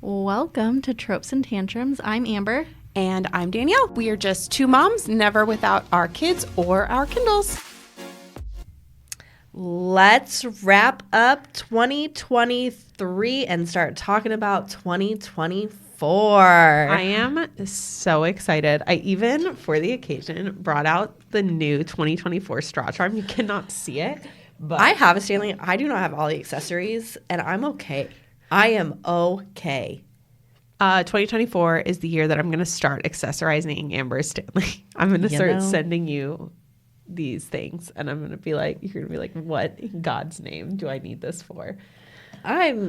Welcome to Tropes and Tantrums. I'm Amber. And I'm Danielle. We are just two moms, never without our kids or our Kindles. Let's wrap up 2023 and start talking about 2024. I am so excited. I even, for the occasion, brought out the new 2024 straw charm. You cannot see it, but I have a Stanley. I do not have all the accessories, and I'm okay. I am okay. 2024 is the year that I'm going to start accessorizing Amber Stanley. I'm going to start sending you these things, and I'm going to be like, you're going to be like, what in God's name do I need this for? My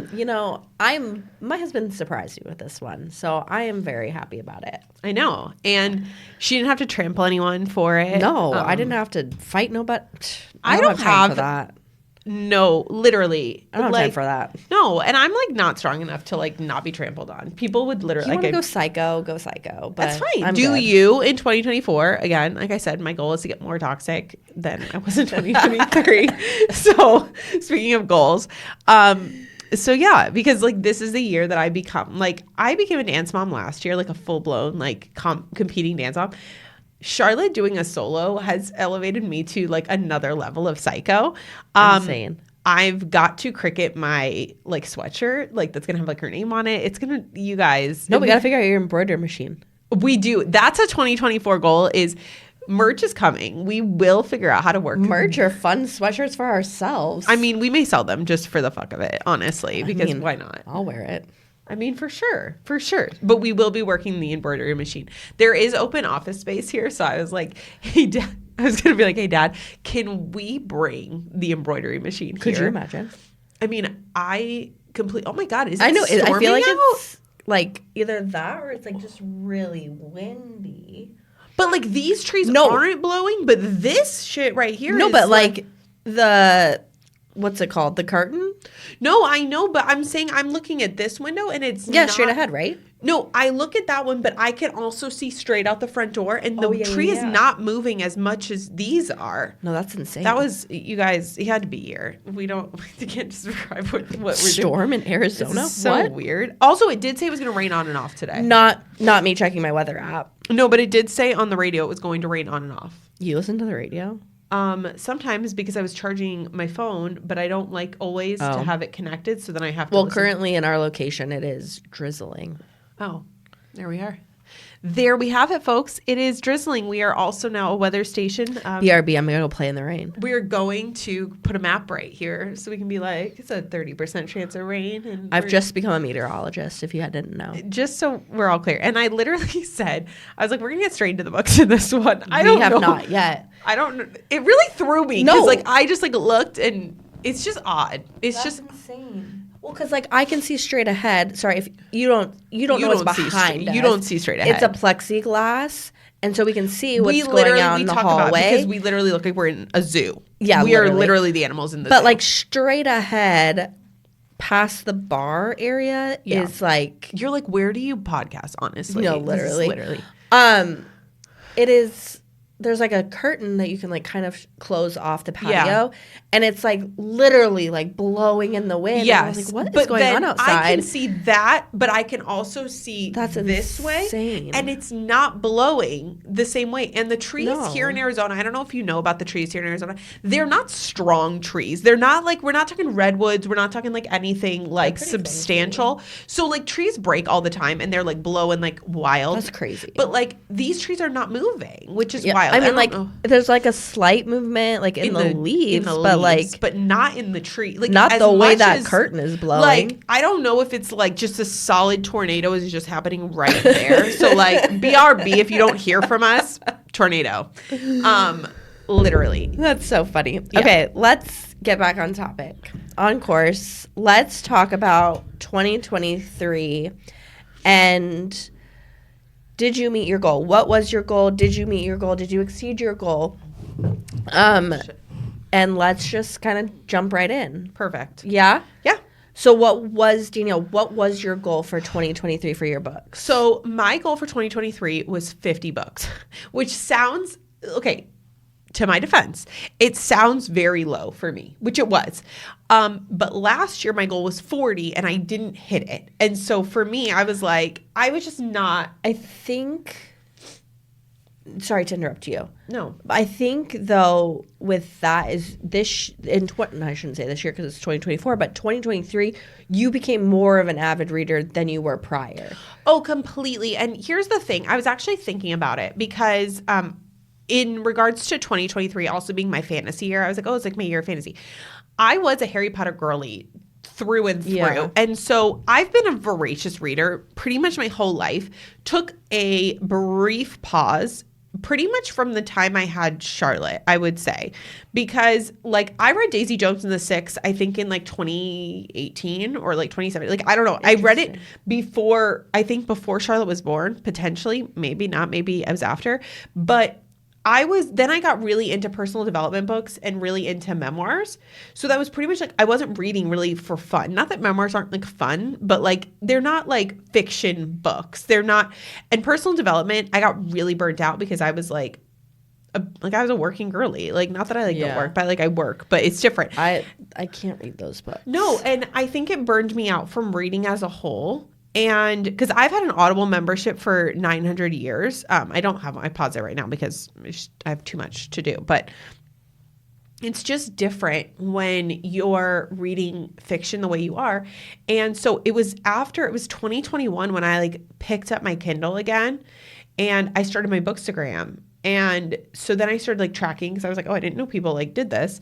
husband surprised me with this one, so I am very happy about it. I know. And she didn't have to trample anyone for it. No, I didn't have to fight nobody. I don't have time have for that. No, literally. I don't have time for that. No, and I'm like not strong enough to like not be trampled on. People would literally You want to go psycho, go psycho. But that's fine. I'm Do good. you in 2024? Again, like I said, my goal is to get more toxic than I was in 2023. So speaking of goals, so yeah, because like this is the year that I became a dance mom last year, like a full blown like competing dance mom. Charlotte doing a solo has elevated me to like another level of psycho. Insane. I've got to Cricut my like sweatshirt, like that's gonna have like her name on it. It's gonna, you guys. No, we gotta figure out your embroidery machine. We do. That's a 2024 goal. Is merch is coming. We will figure out how to work merch or fun sweatshirts for ourselves. I mean, we may sell them just for the fuck of it, honestly, because why not? I'll wear it. I mean, for sure. But we will be working the embroidery machine. There is open office space here. So I was like, hey, Dad, I was going to be like, hey, Dad, can we bring the embroidery machine here? Could you imagine? I mean, oh my God, is it I know. I feel like out? it's like either that or it's like just really windy. But like these trees aren't blowing, but this shit right here is. But like the, what's it called? The curtain? No, I know, but I'm saying I'm looking at this window and it's not straight ahead, right? No, I look at that one, but I can also see straight out the front door, and the tree is not moving as much as these are. No, that's insane. That was, you guys, he had to be here. We can't describe what we're doing. Storm in Arizona? It's so weird. Also, it did say it was going to rain on and off today. Not me checking my weather app. No, but it did say on the radio it was going to rain on and off. You listen to the radio? Sometimes because I was charging my phone, but I don't like always to have it connected, so then I have to listen. Currently in our location, it is drizzling. Oh, there we are. There we have it, folks. It is drizzling. We are also now a weather station. BRB, I'm going to go play in the rain. We're going to put a map right here so we can be like, it's a 30% chance of rain. And I've just become a meteorologist, if you didn't know. Just so we're all clear. And I literally said, I was like, we're going to get straight into the books in this one. We have not yet. I don't know. It really threw me. No. Because like, I just like looked and it's just odd. That's just insane. Well, because like I can see straight ahead. Sorry, if you don't know what's behind us. You don't see straight ahead. It's a plexiglass, and so we can see what's going on in the hallway. Because we literally look like we're in a zoo. Yeah, we are literally the animals in the zoo. But like straight ahead, past the bar area is like you're like, where do you podcast? Honestly, no, literally. It is. There's like a curtain that you can like kind of close off the patio, and it's like literally like blowing in the wind. Yes, and I was like, what is going on outside? I can see that, but I can also see this way, and it's not blowing the same way. And the trees here in Arizona, I don't know if you know about the trees here in Arizona. They're not strong trees. They're not like, we're not talking redwoods. We're not talking like anything like substantial. Funky. So like trees break all the time, and they're like blowing like wild. That's crazy. But like these trees are not moving, which is wild. I mean, like, there's like a slight movement, like in the leaves, but not in the tree. Like, not the way that curtain is blowing. Like, I don't know if it's like just a solid tornado is just happening right there. So, like, BRB, if you don't hear from us, tornado. Literally. That's so funny. Yeah. Okay, let's get back on topic. On course, let's talk about 2023 and... Did you meet your goal? What was your goal? Did you meet your goal? Did you exceed your goal? And let's just kind of jump right in. Perfect. Yeah? Yeah. So Danielle, what was your goal for 2023 for your books? So my goal for 2023 was 50 books, which sounds, okay, to my defense, it sounds very low for me, which it was. But last year my goal was 40 and I didn't hit it. And so for me, I was like, I was just not. I think, sorry to interrupt you. No. I think though with that is this, I shouldn't say this year because it's 2024, but 2023, you became more of an avid reader than you were prior. Oh, completely. And here's the thing. I was actually thinking about it because, in regards to 2023 also being my fantasy year, I was like, oh, it's like my year of fantasy. I was a Harry Potter girly through and through. Yeah. And so I've been a voracious reader pretty much my whole life. Took a brief pause pretty much from the time I had Charlotte, I would say. Because like I read Daisy Jones and the Six, I think in like 2018 or like 2017. Like, I don't know. I read it before Charlotte was born, potentially. Maybe not. Maybe I was after. But then I got really into personal development books and really into memoirs. So that was pretty much like, I wasn't reading really for fun. Not that memoirs aren't like fun, but like, they're not like fiction books. They're not, and personal development, I got really burnt out because I was like I was a working girly. Like, not that I don't work, but like I work, but it's different. I can't read those books. No. And I think it burned me out from reading as a whole. And because I've had an Audible membership for 900 years. I don't have, I pause it right now because I have too much to do, but it's just different when you're reading fiction the way you are. And so it was 2021 when I like picked up my Kindle again and I started my Bookstagram. And so then I started like tracking because I was like, oh, I didn't know people like did this.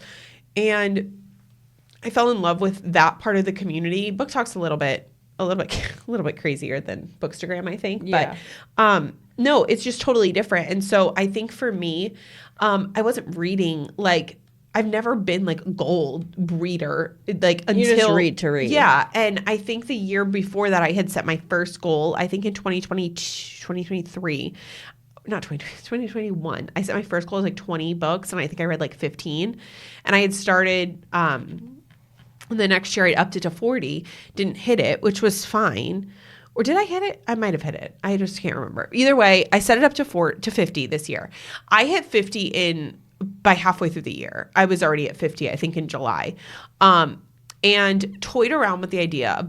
And I fell in love with that part of the community. Book Talk's a little bit crazier than Bookstagram, I think. Yeah. But no, it's just totally different. And so I think for me, I wasn't reading like, I've never been like a gold reader, like until you just read to read. Yeah. And I think the year before that I had set my first goal, I think in 2021. I set my first goal as like 20 books and I think I read like 15. And I had started, the next year I upped it to 40, didn't hit it, which was fine. Or did I hit it? I might have hit it. I just can't remember. Either way, I set it up to 50 this year. I hit 50 by halfway through the year. I was already at 50, I think in July. And toyed around with the idea of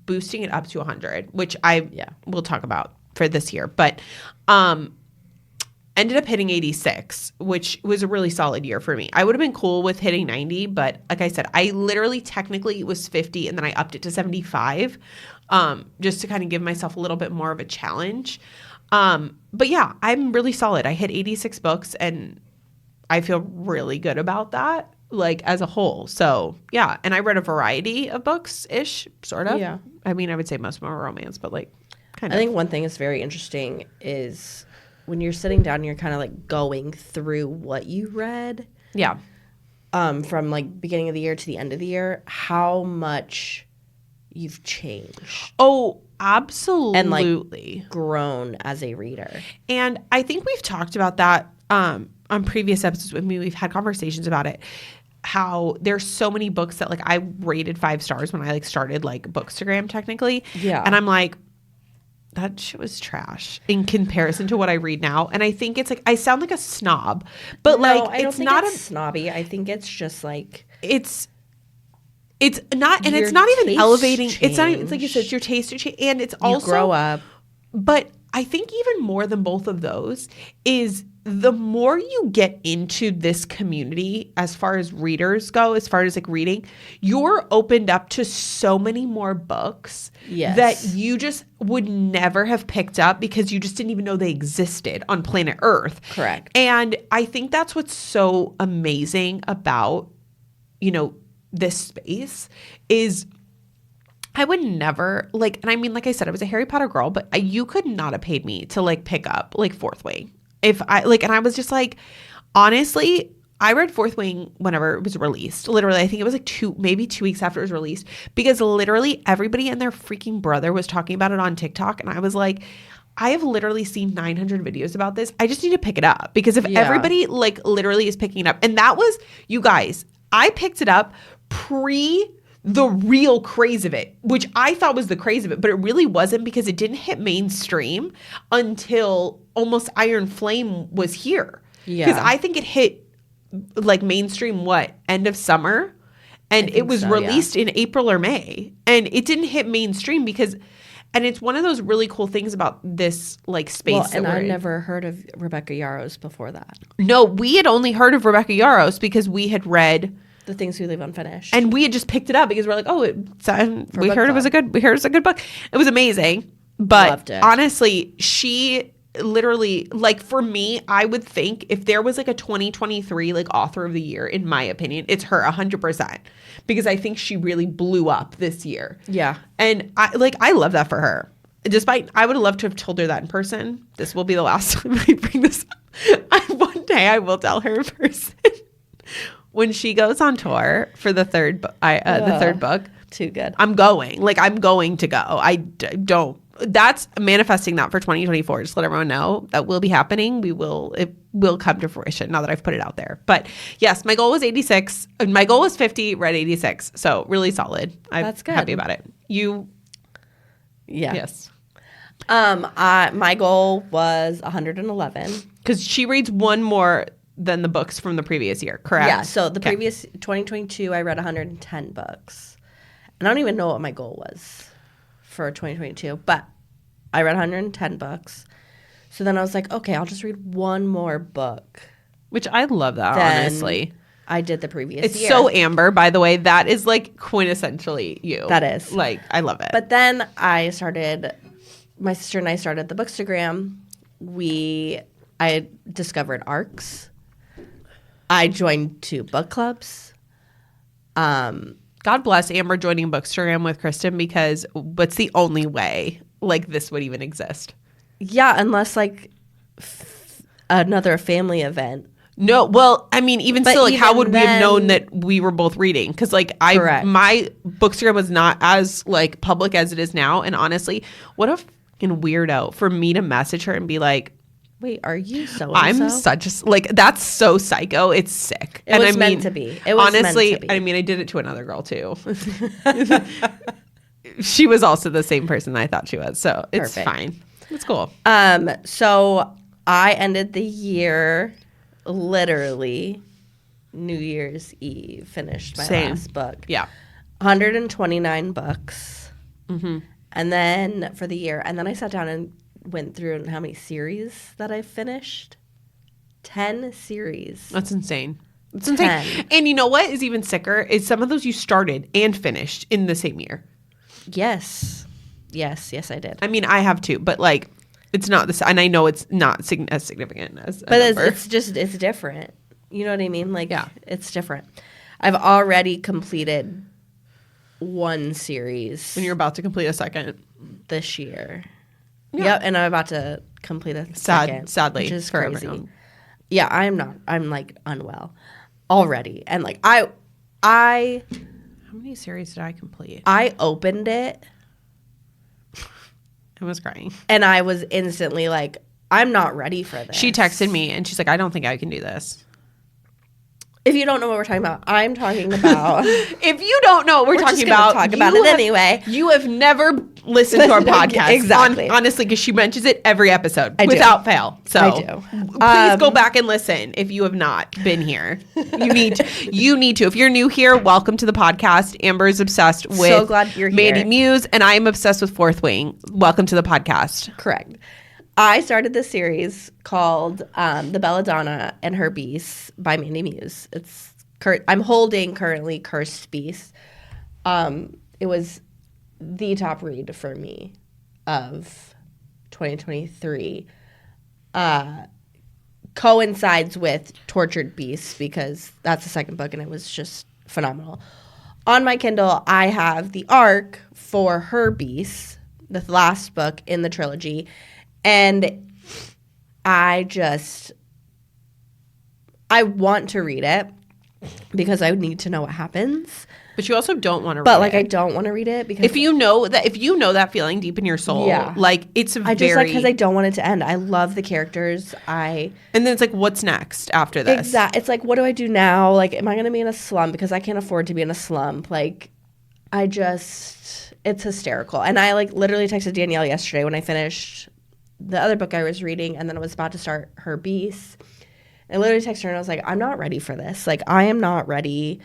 boosting it up to 100, which I will talk about for this year. But ended up hitting 86, which was a really solid year for me. I would have been cool with hitting 90, but like I said, I literally technically was 50 and then I upped it to 75 just to kind of give myself a little bit more of a challenge. But yeah, I'm really solid. I hit 86 books and I feel really good about that, like as a whole. So yeah, and I read a variety of books-ish, sort of. Yeah. I mean, I would say most of them are romance, but like kind of. I think one thing that's very interesting is when you're sitting down and you're kind of like going through what you read. Yeah. From like beginning of the year to the end of the year, how much you've changed. Oh, absolutely. And like grown as a reader. And I think we've talked about that on previous episodes with me. We've had conversations about it. How there's so many books that like I rated 5 stars when I like started like Bookstagram technically. Yeah. And I'm like, that shit was trash in comparison to what I read now. And I think it's like, I sound like a snob, but no, like, I don't think it's snobby. I think it's just like, it's not, and it's not even elevating. Changed. It's not even, it's like you said, it's your taste to change. And it's also, you grow up. But I think even more than both of those is the more you get into this community, as far as readers go, as far as like reading, you're opened up to so many more books that you just would never have picked up because you just didn't even know they existed on planet Earth. Correct. And I think that's what's so amazing about, you know, this space is I would never like, and I mean, like I said, I was a Harry Potter girl, but you could not have paid me to like pick up like Fourth Wing. If I like, and I was just like, honestly, I read Fourth Wing whenever it was released. Literally, I think it was like 2 weeks after it was released because literally everybody and their freaking brother was talking about it on TikTok. And I was like, I have literally seen 900 videos about this. I just need to pick it up because if everybody like literally is picking it up, and that was, you guys, I picked it up pre the real craze of it, which I thought was the craze of it, but it really wasn't because it didn't hit mainstream until almost Iron Flame was here. Yeah. Because I think it hit like mainstream end of summer, and it was released in April or May, and it didn't hit mainstream because. And it's one of those really cool things about this like space. Well, and I never heard of Rebecca Yarros before that. No, we had only heard of Rebecca Yarros because we had read The Things We Leave Unfinished, and we had just picked it up because we're like, oh, we heard it was a good book. It was amazing, but Loved it. Honestly, she literally like for me, I would think if there was like a 2023 like author of the year, in my opinion, it's her 100%. Because I think she really blew up this year. Yeah. And I love that for her. Despite, I would have loved to have told her that in person. This will be the last time I bring this up. One day I will tell her in person. When she goes on tour for the third book. Too good. I'm going. Like, I'm going to go. That's manifesting that for 2024. Just let everyone know that will be happening. It will come to fruition now that I've put it out there. But yes, my goal was 86. My goal was 50, read 86. So really solid. That's good. Happy about it. You? Yeah. Yes. My goal was 111. Because she reads one more than the books from the previous year, correct? Yeah. So the previous 2022, I read 110 books. And I don't even know what my goal was for 2022, but I read 110 books. So then I was like, okay, I'll just read one more book. Which I love that, honestly. I did the previous It's year. so Amber, by the way. That is like quintessentially you. That is. Like, I love it. But then my sister and I started the Bookstagram. I discovered ARCs. I joined 2 book clubs. God bless Amber joining Bookstagram with Kristen because it's the only way like this would even exist. Yeah, unless like another family event. No, well, I mean, even still, like, how would we have known that we were both reading? Because like my Bookstagram was not as like public as it is now. And honestly, what a fucking weirdo for me to message her and be like, wait, are you so? I'm such a like that's so psycho. It's sick. It was meant to be. It was honestly, meant to be. I mean, I did it to another girl too. She was also the same person I thought she was, so it's Perfect. fine. It's cool. So I ended the year literally New Year's Eve. Finished my last book. Yeah, 129 books, and then for the year, and then I sat down and went through how many series that I finished. 10 series. That's insane. It's insane. And you know what is even sicker is some of those you started and finished in the same year. Yes, I did. I mean, I have too, but like, it's not this, and I know it's not as significant as. But it's different. You know what I mean? Like, yeah, it's different. I've already completed 1 series. And you're about to complete a second this year. Yeah. Yep, and I'm about to complete a second. Sadly, which is for crazy. everyone. Yeah, I'm not. I'm like unwell already, and like I. How many series did I complete? I opened it. I was crying, and I was instantly like, I'm not ready for this. She texted me, and she's like, I don't think I can do this. If you don't know what we're talking about, I'm talking about. If you don't know what we're talking about, talk about it anyway. You have never listened to our podcast. Exactly. Honestly, because she mentions it every episode without fail. So I do. Please go back and listen if you have not been here. You need to. If you're new here, welcome to the podcast. Amber is obsessed with so glad you're here. Mandy Muse, and I am obsessed with Fourth Wing. Welcome to the podcast. Correct. I started this series called The Belladonna and Her Beasts by Mandy Muse. I'm holding currently Cursed Beasts. It was the top read for me of 2023. Coincides with Tortured Beasts because that's the second book and it was just phenomenal. On my Kindle, I have the arc for Her Beasts, the last book in the trilogy. And I want to read it because I need to know what happens. But you also don't want to read But like it. I don't want to read it because if you know that feeling deep in your soul, like it's because I don't want it to end. I love the characters. And then it's like, what's next after this? Exactly. It's like, what do I do now? Like, am I going to be in a slump because I can't afford to be in a slump? Like, it's hysterical. And I like literally texted Danielle yesterday when I finished the other book I was reading, and then I was about to start Her Beasts. I literally texted her and I was like, I'm not ready for this. Like, I am not ready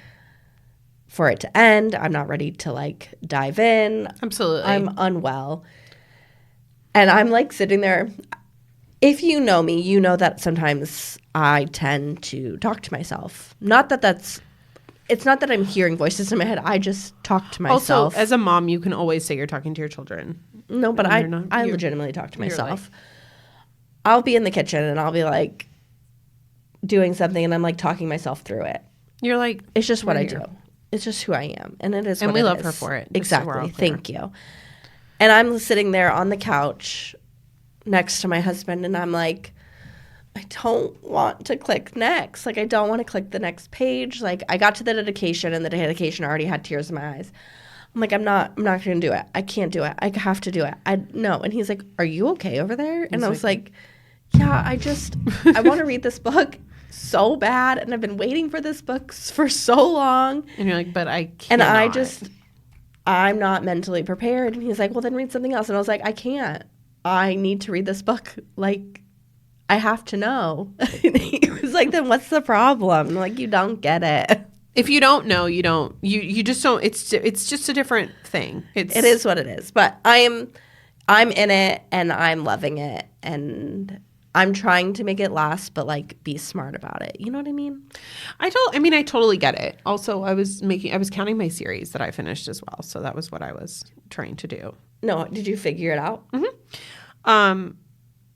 for it to end. I'm not ready to, like, dive in. Absolutely. I'm unwell. And I'm, like, sitting there. If you know me, you know that sometimes I tend to talk to myself. Not that it's not that I'm hearing voices in my head. I just talk to myself. Also, as a mom, you can always say you're talking to your children. No, but I legitimately talk to myself. I'll be in the kitchen and I'll be, like, doing something and I'm, like, talking myself through it. You're like, it's just what I do. It's just who I am. And it is what it is. And we love her for it. Exactly. Thank you. And I'm sitting there on the couch next to my husband and I'm like, I don't want to click next. Like, I don't want to click the next page. Like, I got to the dedication and the dedication already had tears in my eyes. I'm like, I'm not going to do it. I can't do it. I have to do it. No. And he's like, are you okay over there? And I was like, yeah, I want to read this book so bad. And I've been waiting for this book for so long. And you're like, but I can't. And I'm not mentally prepared. And he's like, well, then read something else. And I was like, I can't. I need to read this book. Like, I have to know. And he was like, then what's the problem? I'm like, you don't get it. If you don't know, you don't. You just don't. It's just a different thing. It is what it is. But I'm in it and I'm loving it and I'm trying to make it last, but, like, be smart about it. You know what I mean? I totally get it. Also, I was counting my series that I finished as well, so that was what I was trying to do. No, did you figure it out? Mm-hmm.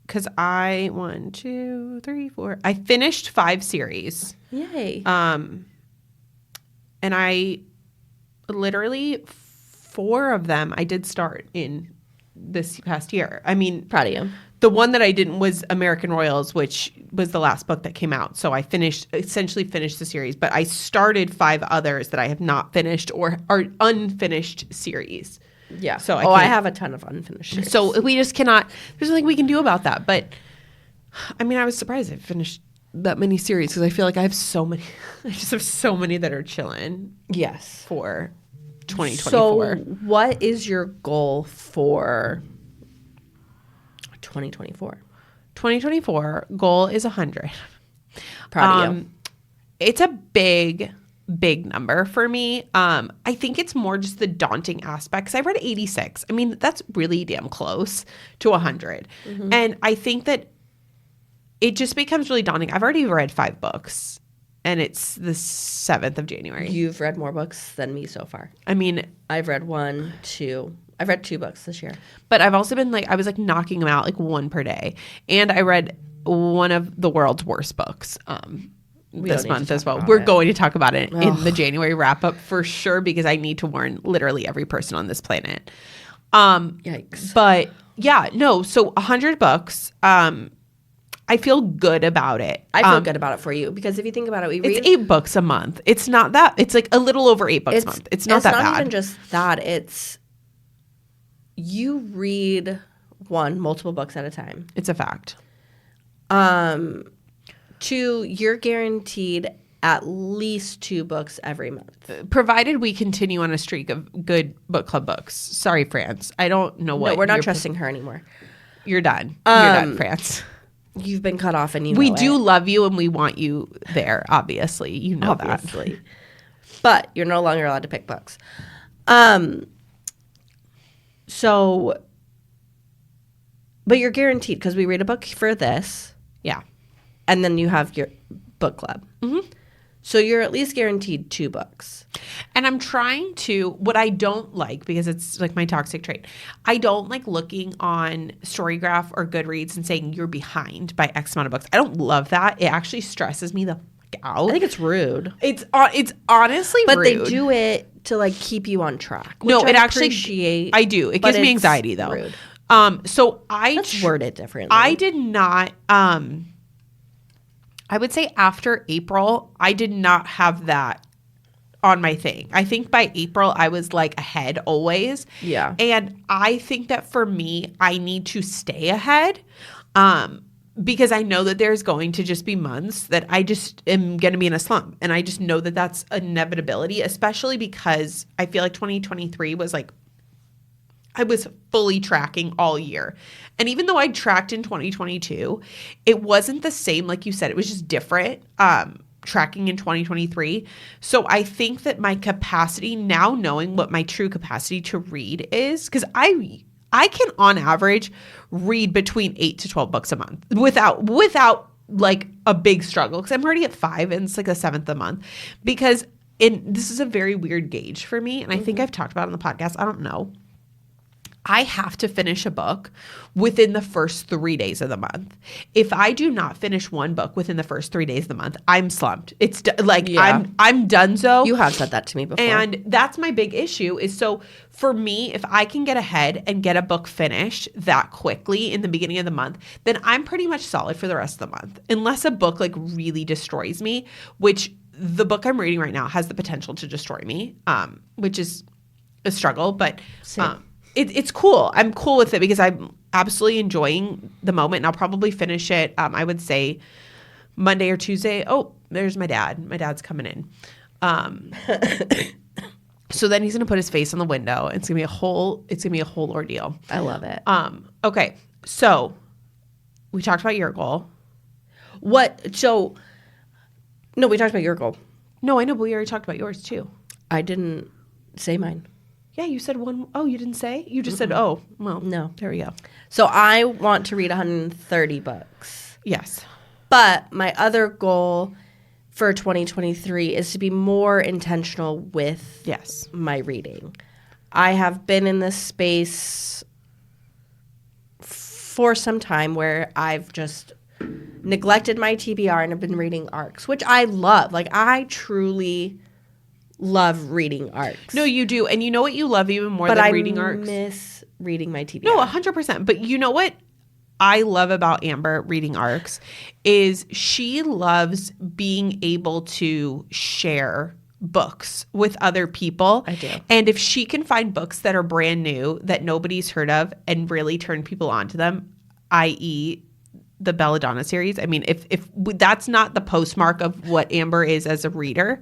Because I 1, 2, 3, 4. I finished 5 series. Yay. And I literally 4 of them I did start in this past year. I mean, proud of you. The one that I didn't was American Royals, which was the last book that came out. So I essentially finished the series, but I started 5 others that I have not finished or are unfinished series. Yeah. So I have a ton of unfinished series. So we just cannot. There's nothing we can do about that. But I mean, I was surprised I finished that many series because I feel like I have so many. I just have so many that are chilling. Yes. For 2024. So what is your goal for 2024? 2024 goal is 100. Proud of you. It's a big number for me. I think it's more just the daunting aspects. I read 86. I mean, that's really damn close to 100. Mm-hmm. And I think that it just becomes really daunting. I've already read 5 books and it's the 7th of January. You've read more books than me so far. I mean, I've read 1, 2. I've read 2 books this year. But I've also been I was knocking them out 1 per day. And I read one of the world's worst books this month as well. We're going to talk about it in the January wrap up for sure because I need to warn literally every person on this planet. Yikes. But yeah, no. So 100 books. I feel good about it. I feel good about it for you because if you think about it, it's 8 books a month. It's not that. It's a little over 8 books a month. It's not that bad. It's not even just that. It's you read multiple books at a time. It's a fact. 2, you're guaranteed at least 2 books every month. Provided we continue on a streak of good book club books. Sorry, France. I don't know what. No, we're not trusting her anymore. You're done. You're done, France. You've been cut off and we do love you and we want you there, obviously. You know that. But you're no longer allowed to pick books. So, but you're guaranteed because we read a book for this. Yeah. And then you have your book club. Mm-hmm. So you're at least guaranteed 2 books. And I'm trying to, what I don't like, because it's my toxic trait, I don't like looking on Storygraph or Goodreads and saying you're behind by X amount of books. I don't love that. It actually stresses me the fuck out. I think it's rude. It's honestly but rude. But they do it to keep you on track. No, it actually, I do. It gives me anxiety though. Rude. So let's word it differently. I did not, I would say after April, I did not have that on my thing. I think by April, I was ahead always. Yeah. And I think that for me, I need to stay ahead because I know that there's going to just be months that I just am going to be in a slump. And I just know that that's an inevitability, especially because I feel like 2023 was I was fully tracking all year. And even though I tracked in 2022, it wasn't the same. Like you said, it was just different tracking in 2023. So I think that my capacity now, knowing what my true capacity to read is, because I can on average read between 8 to 12 books a month without like a big struggle, because I'm already at 5 and it's like the 7th a month, because this is a very weird gauge for me. And I think I've talked about it on the podcast. I don't know. I have to finish a book within the first 3 days of the month. If I do not finish one book within the first 3 days of the month, I'm slumped. It's like I'm donezo. You have said that to me before. And that's my big issue is, so for me, if I can get ahead and get a book finished that quickly in the beginning of the month, then I'm pretty much solid for the rest of the month. Unless a book like really destroys me, which the book I'm reading right now has the potential to destroy me, which is a struggle, but it's cool. I'm cool with it because I'm absolutely enjoying the moment, and I'll probably finish it, I would say, Monday or Tuesday. Oh, there's my dad. My dad's coming in. So then he's going to put his face on the window. It's going to be a whole ordeal. I love it. Okay. So we talked about your goal. What? So, no, we talked about your goal. No, I know, but we already talked about yours too. I didn't say mine. Yeah, you said one. Oh, you didn't say? You just said, oh, well, no. There we go. So I want to read 130 books. Yes. But my other goal for 2023 is to be more intentional with my reading. I have been in this space for some time where I've just neglected my TBR and have been reading ARCs, which I love. Like, I truly love reading ARCs. No, you do. And you know what you love even more than reading ARCs? But I miss reading my TBR. No, 100%. But you know what I love about Amber reading ARCs is she loves being able to share books with other people. I do. And if she can find books that are brand new that nobody's heard of and really turn people onto them, i.e., the Belladonna series. I mean, if that's not the postmark of what Amber is as a reader,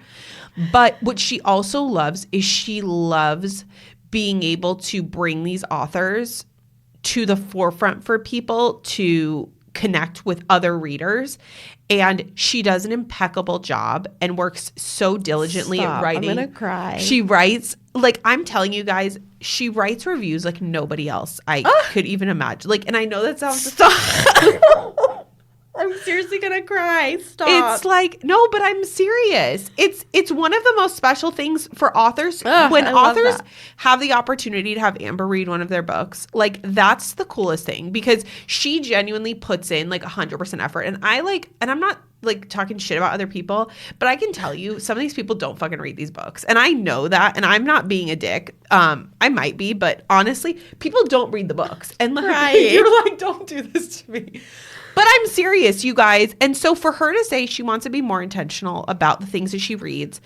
but what she also loves is she loves being able to bring these authors to the forefront for people to connect with other readers. And she does an impeccable job and works so diligently at writing. I'm going to cry. She writes, like, I'm telling you guys, she writes reviews like nobody else I could even imagine. Like, and I know that sounds... I'm seriously going to cry. Stop. It's like, no, but I'm serious. It's one of the most special things for authors. When authors have the opportunity to have Amber read one of their books, like, that's the coolest thing, because she genuinely puts in like 100% effort. And I'm not like talking shit about other people, but I can tell you some of these people don't fucking read these books. And I know that, and I'm not being a dick. I might be, but honestly, people don't read the books. And like, you're like, don't do this to me. But I'm serious, you guys. And so for her to say she wants to be more intentional about the things that she reads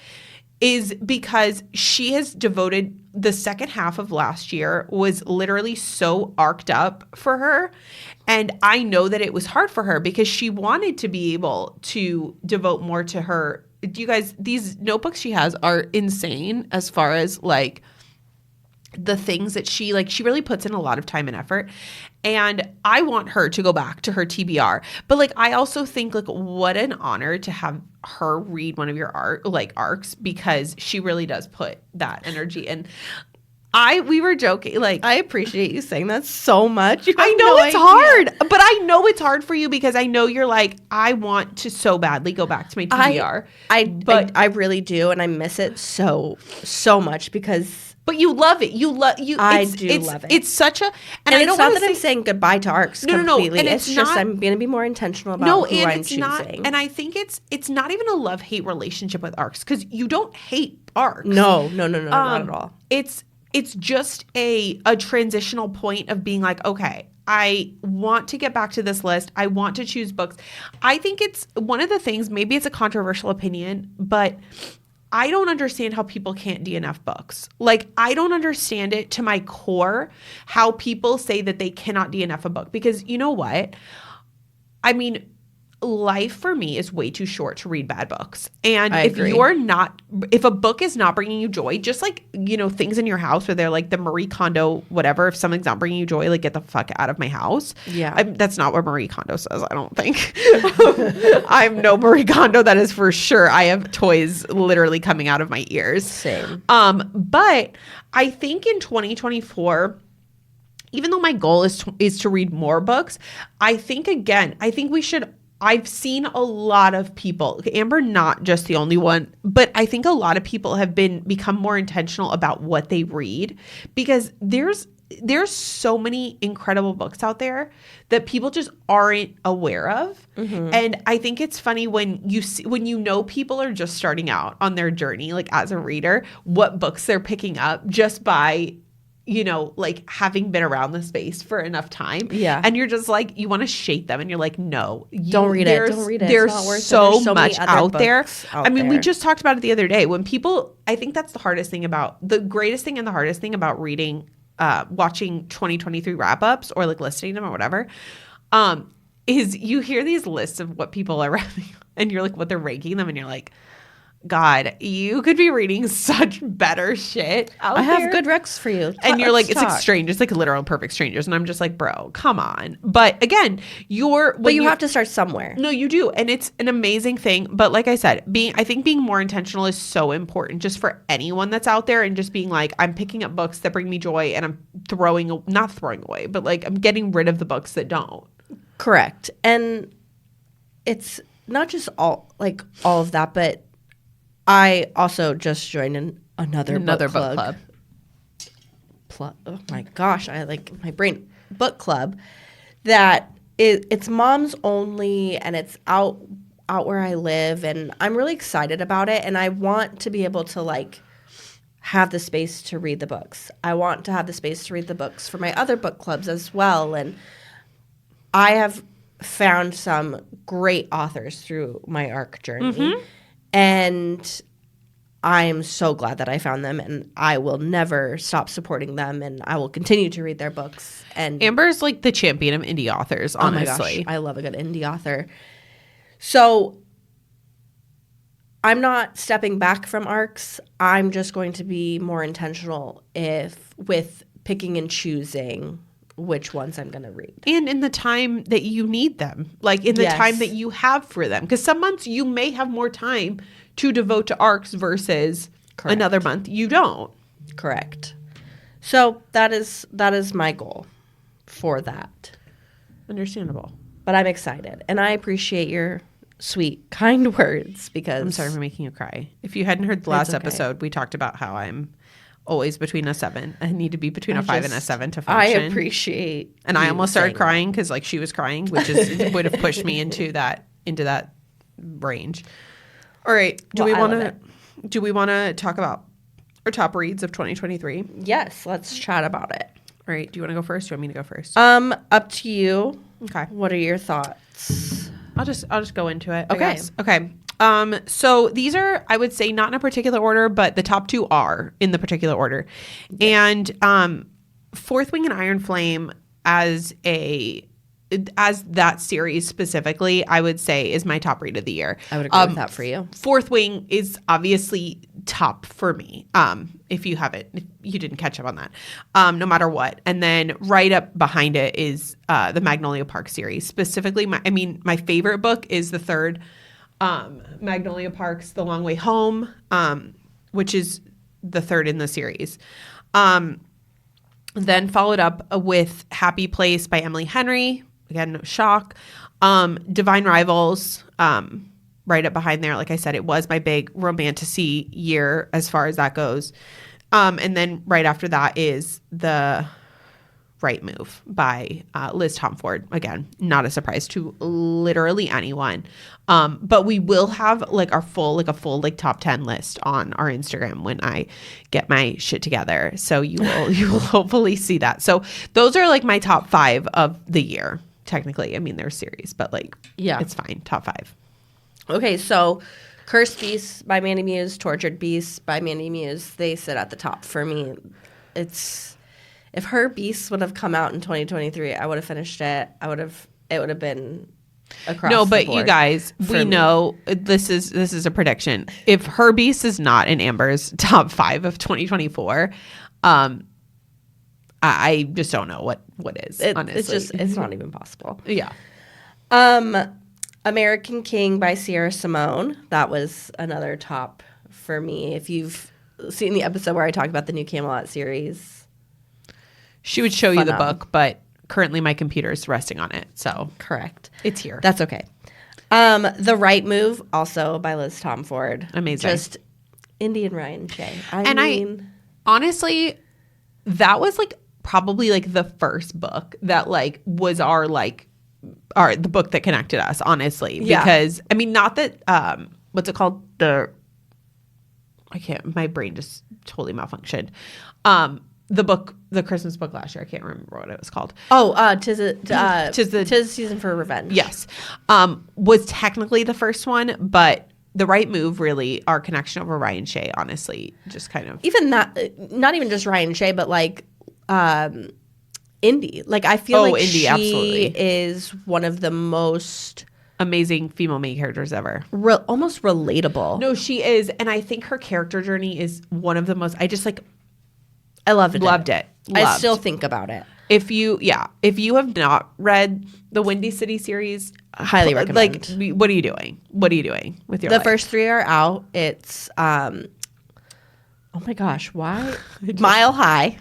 is because she has devoted the second half of last year was literally so arced up for her. And I know that it was hard for her because she wanted to be able to devote more to her. You guys, these notebooks she has are insane as far as like the things that she really puts in a lot of time and effort. And I want her to go back to her TBR. But like, I also think like, what an honor to have her read one of your ARCs, because she really does put that energy in. We were joking, like, I appreciate you saying that so much. I know it's hard, but I know it's hard for you because I know you're like, I want to so badly go back to my TBR. I really do, and I miss it so much because. But you love it. I do love it. It's such a, and I don't want that I'm saying goodbye to ARCs completely. And it's just I'm going to be more intentional about who I'm choosing. Not, and I think it's not even a love-hate relationship with ARCs, because you don't hate ARCs. No, not at all. It's just a transitional point of being like, okay, I want to get back to this list. I want to choose books. I think it's one of the things, maybe it's a controversial opinion, but I don't understand how people can't DNF books. Like, I don't understand it to my core how people say that they cannot DNF a book, because you know what? I mean, life for me is way too short to read bad books. And I agree. if a book is not bringing you joy, just like, you know, things in your house where they're like the Marie Kondo, whatever, if something's not bringing you joy, like get the fuck out of my house. Yeah. That's not what Marie Kondo says, I don't think. I'm no Marie Kondo, that is for sure. I have toys literally coming out of my ears. Same. But I think in 2024, even though my goal is to read more books, I think we should. I've seen a lot of people, Amber, not just the only one, but I think a lot of people have become more intentional about what they read, because there's so many incredible books out there that people just aren't aware of. Mm-hmm. And I think it's funny when you know people are just starting out on their journey, like as a reader, what books they're picking up just by, you know, like having been around the space for enough time. Yeah. And you're just like, you want to shake them and you're like, no. Don't read it. There's so much out there. I mean, we just talked about it the other day. When people, I think that's the greatest thing and the hardest thing about reading, watching 2023 wrap-ups or like listening to them or whatever, is you hear these lists of what people are writing and you're like, what they're ranking them, and you're like, God, you could be reading such better shit out there. I have good recs for you. And you're like, it's like strange. It's like literal perfect strangers. And I'm just like, bro, come on. But again, you have to start somewhere. No, you do. And it's an amazing thing. But like I said, I think being more intentional is so important just for anyone that's out there, and just being like, I'm picking up books that bring me joy, and I'm not throwing away, but like I'm getting rid of the books that don't. Correct. And it's not just all of that, but I also just joined another book club. Oh my gosh, I like my brain. Book club that it's moms only, and it's out where I live, and I'm really excited about it, and I want to be able to like have the space to read the books. I want to have the space to read the books for my other book clubs as well, and I have found some great authors through my ARC journey. Mm-hmm. And I'm so glad that I found them, and I will never stop supporting them, and I will continue to read their books. And Amber's like the champion of indie authors, honestly. Oh my gosh, I love a good indie author. So I'm not stepping back from ARCs. I'm just going to be more intentional with picking and choosing which ones I'm going to read. And in the time that you need them, like in the time that you have for them. Because some months you may have more time to devote to ARCs versus another month you don't. Correct. So that is my goal for that. Understandable. But I'm excited. And I appreciate your sweet, kind words, because I'm sorry for making you cry. If you hadn't heard the last episode, we talked about how I'm always between a 7. I need to be between a 5 and a 7 to function. I appreciate. And I almost started crying because like she was crying, which would have pushed me into that range. All right. Do we want to talk about our top reads of 2023? Yes, let's chat about it. All right. Do you want to go first? Do you want me to go first? Up to you. Okay. What are your thoughts? I'll just go into it. Okay. Okay. So these are, I would say, not in a particular order, but the top 2 are in the particular order. Yes. And Fourth Wing and Iron Flame as that series specifically, I would say is my top read of the year. I would agree with that for you. Fourth Wing is obviously top for me. If you didn't catch up on that, no matter what. And then right up behind it is the Magnolia Park series. Specifically, my favorite book is the third Magnolia Park's The Long Way Home, which is the third in the series. Then followed up with Happy Place by Emily Henry. Again, no shock. Divine Rivals, right up behind there. Like I said, it was my big romantasy year as far as that goes. And then right after that is The Right Move by Liz Tomforde. Again, not a surprise to literally anyone. But we will have a full top 10 list on our Instagram when I get my shit together. So you will hopefully see that. So those are like my top 5 of the year. Technically, they're series, but it's fine. Top 5. Okay, so Cursed Beasts by Mandy Muse, Tortured Beasts by Mandy Muse, they sit at the top for me. If Her Beasts would have come out in 2023, I would have finished it. It would have been across No, the but board you guys, we me. know this is a prediction. If Her Beast is not in Amber's top 5 of 2024, I just don't know what is, honestly. it's not even possible. Yeah. American King by Sierra Simone. That was another top for me. If you've seen the episode where I talked about the new Camelot series. She would show you the Phenomenal. book, but currently my computer is resting on it. So Correct. it's here. That's okay. The Right Move, also by Liz Tomforde. Amazing. Just Indian Ryan Shay. I honestly, that was like probably like the first book that like was the book that connected us, honestly. Yeah. Because I mean, not that what's it called? My brain just totally malfunctioned. The Christmas book last year, I can't remember what it was called. Tis the Season for Revenge. Yes. Was technically the first one, but The Right Move, really, our connection over Ryan Shay, honestly, just kind of. Even that, not even just Ryan Shay, but like Indy. Like I feel like Indy, she absolutely. is one of the most Amazing female main characters ever. almost relatable. No, she is. And I think her character journey is one of the most, I just like I loved it. I still think about it. If you have not read the Windy City series, Highly recommend. Like, what are you doing? What are you doing with your The life? first 3 are out. It's oh my gosh, why? Mile High,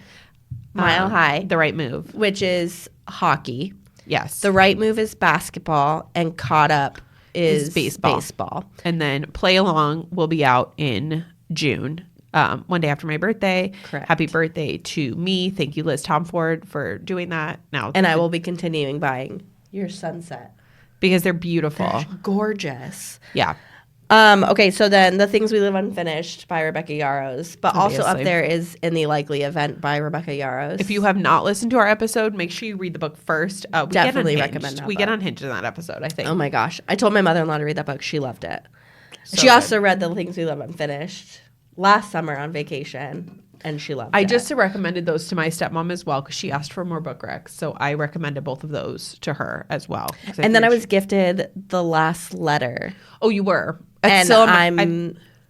The Right Move. which is hockey. Yes. The Right Move is basketball, and Caught Up is baseball. And then Play Along will be out in June, one day after my birthday. Correct. Happy birthday to me. Thank you, Liz Tomforde, for doing that. Now, And I will be continuing buying your Sunset. because they're beautiful. Gorgeous. Yeah. Okay, so then The Things We Live Unfinished by Rebecca Yarros, but also up Obviously. there is In the Likely Event by Rebecca Yarros. If you have not listened to our episode, make sure you read the book first. We Definitely get recommend unhinged. that We get book. unhinged in that episode, I think. Oh my gosh, I told my mother-in-law to read that book. She loved it. So she good. also read The Things We Live Unfinished last summer on vacation, and she loved it. I just recommended those to my stepmom as well because she asked for more book recs. So I recommended both of those to her as well. And then I was gifted The Last Letter, Oh, you were. and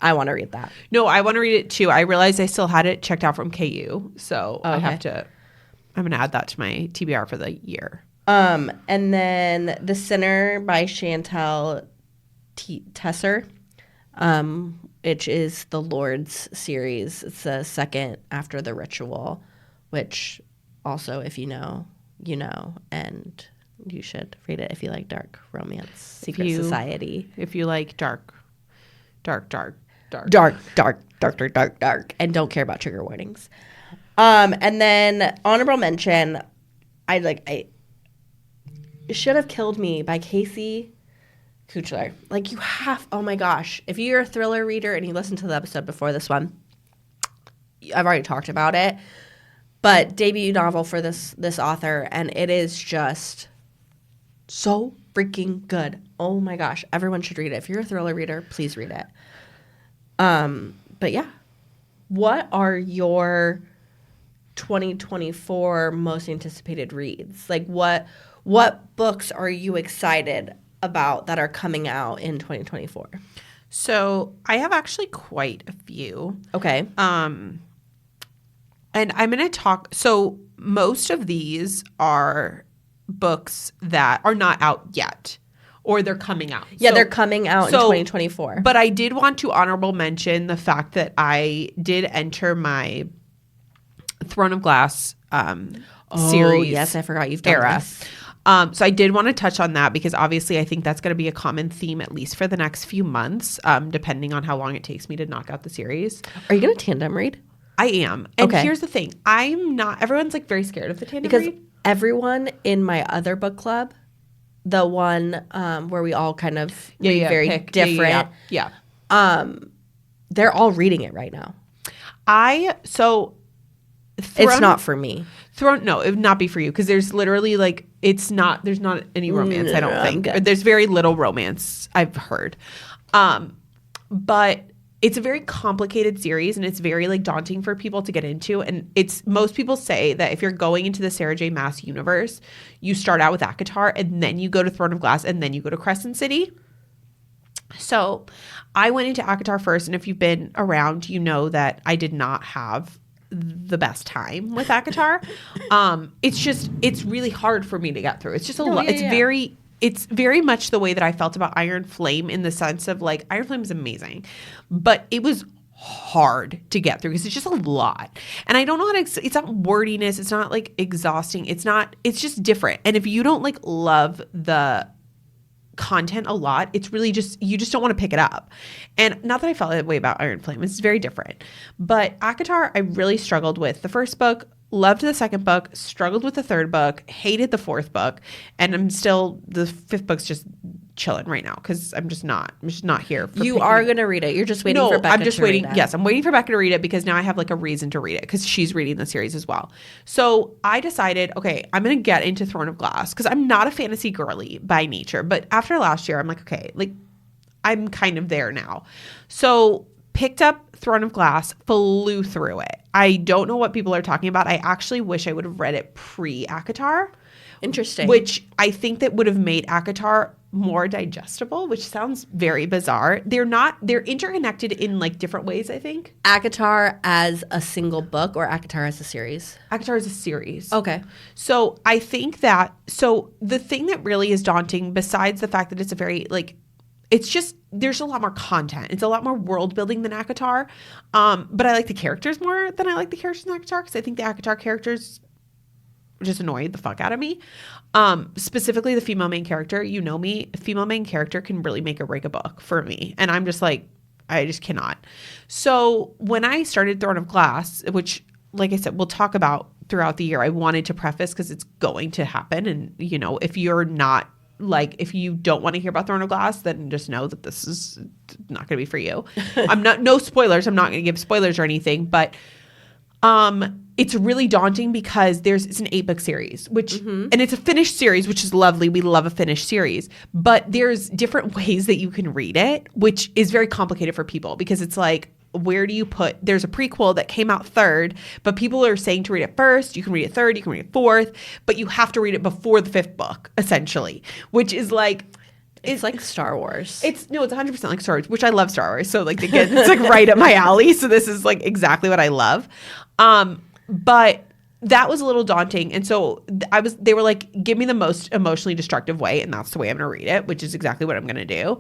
I want to read that. No, I want to read it too. I realized I still had it checked out from KU. So I Okay. have to, I'm going to add that to my TBR for the year. And then The Sinner by Chantal Tesser, which is the Lord's series. It's the second after The Ritual, which also, if you know, you know, and you should read it if you like dark romance, secret society. If you like dark, and don't care about trigger warnings. And then honorable mention, I Should Have Killed Me by Casey Kuchler. Like, you have, oh my gosh, if you're a thriller reader and you listened to the episode before this one, I've already talked about it, but debut novel for this author, and it is just so freaking good. Oh my gosh, everyone should read it. If you're a thriller reader, please read it. But yeah, what are your 2024 most anticipated reads? Like, what books are you excited about that are coming out in 2024? So I have actually quite a few. Okay. And I'm going to talk. So most of these are books that are not out yet, or they're coming out. Yeah, So- they're coming out in 2024. But I did want to honorable mention the fact that I did enter my Throne of Glass series. Yes, I forgot you've done era. this. So I did want to touch on that because obviously I think that's going to be a common theme at least for the next few months, depending on how long it takes me to knock out the series. Are you going to tandem read? I am. And Okay. here's the thing. I'm not – everyone's like very scared of the tandem Because read. everyone in my other book club, the one where we all kind of read very different, Yeah. they're all reading it right now. It's not for me. No, it would not be for you because there's literally like there's not any romance, I don't I'm think. good. Or there's very little romance, I've heard. But it's a very complicated series and it's very like daunting for people to get into. And most people say that if you're going into the Sarah J. Maas universe, you start out with ACOTAR and then you go to Throne of Glass and then you go to Crescent City. So I went into ACOTAR first, and if you've been around, you know that I did not have the best time with ACOTAR. It's really hard for me to get through. It's just a lot. It's very much the way that I felt about Iron Flame, in the sense of like Iron Flame is amazing, but it was hard to get through because it's just a lot. And I don't know how to, it's not wordiness. It's not like exhausting. It's just different. And if you don't like love the content a lot, it's really just, you just don't want to pick it up. And not that I felt that way about Iron Flame. It's very different. But ACOTAR, I really struggled with the first book. Loved the second book, struggled with the third book, hated the fourth book, and the fifth book's just chilling right now because I'm just not here. You are going to read it. You're just waiting for Becca to read it. Yes, I'm waiting for Becca to read it because now I have like a reason to read it because she's reading the series as well. So I decided, okay, I'm going to get into Throne of Glass because I'm not a fantasy girly by nature. But after last year, I'm like, okay, like I'm kind of there now. So picked up Throne of Glass, flew through it. I don't know what people are talking about. I actually wish I would have read it pre-ACOTAR. Interesting. Which I think that would have made ACOTAR more digestible, which sounds very bizarre. They're interconnected in like different ways, I think. ACOTAR as a single book or ACOTAR as a series? ACOTAR is a series. Okay. So I think that, the thing that really is daunting, besides the fact that it's a very like, it's just, there's a lot more content. It's a lot more world building than ACOTAR. But I like the characters more than I like the characters in ACOTAR because I think the ACOTAR characters just annoyed the fuck out of me. Specifically the female main character. You know me, a female main character can really make or break a book for me. And I'm just like, I just cannot. So when I started Throne of Glass, which like I said, we'll talk about throughout the year, I wanted to preface because it's going to happen. And you know, if you don't want to hear about Throne of Glass, then just know that this is not going to be for you. No spoilers. I'm not going to give spoilers or anything, but it's really daunting because it's an 8-book series, and it's a finished series, which is lovely. We love a finished series, but there's different ways that you can read it, which is very complicated for people because it's like, where do you put, there's a prequel that came out third, but people are saying to read it first. You can read it third, you can read it fourth, but you have to read it before the 5th book, essentially, which is like, it's like Star Wars. It's 100% like Star Wars, which I love Star Wars. So like, again, it's like right up my alley. So this is like exactly what I love. But that was a little daunting. And so they were like, give me the most emotionally destructive way. And that's the way I'm going to read it, which is exactly what I'm going to do.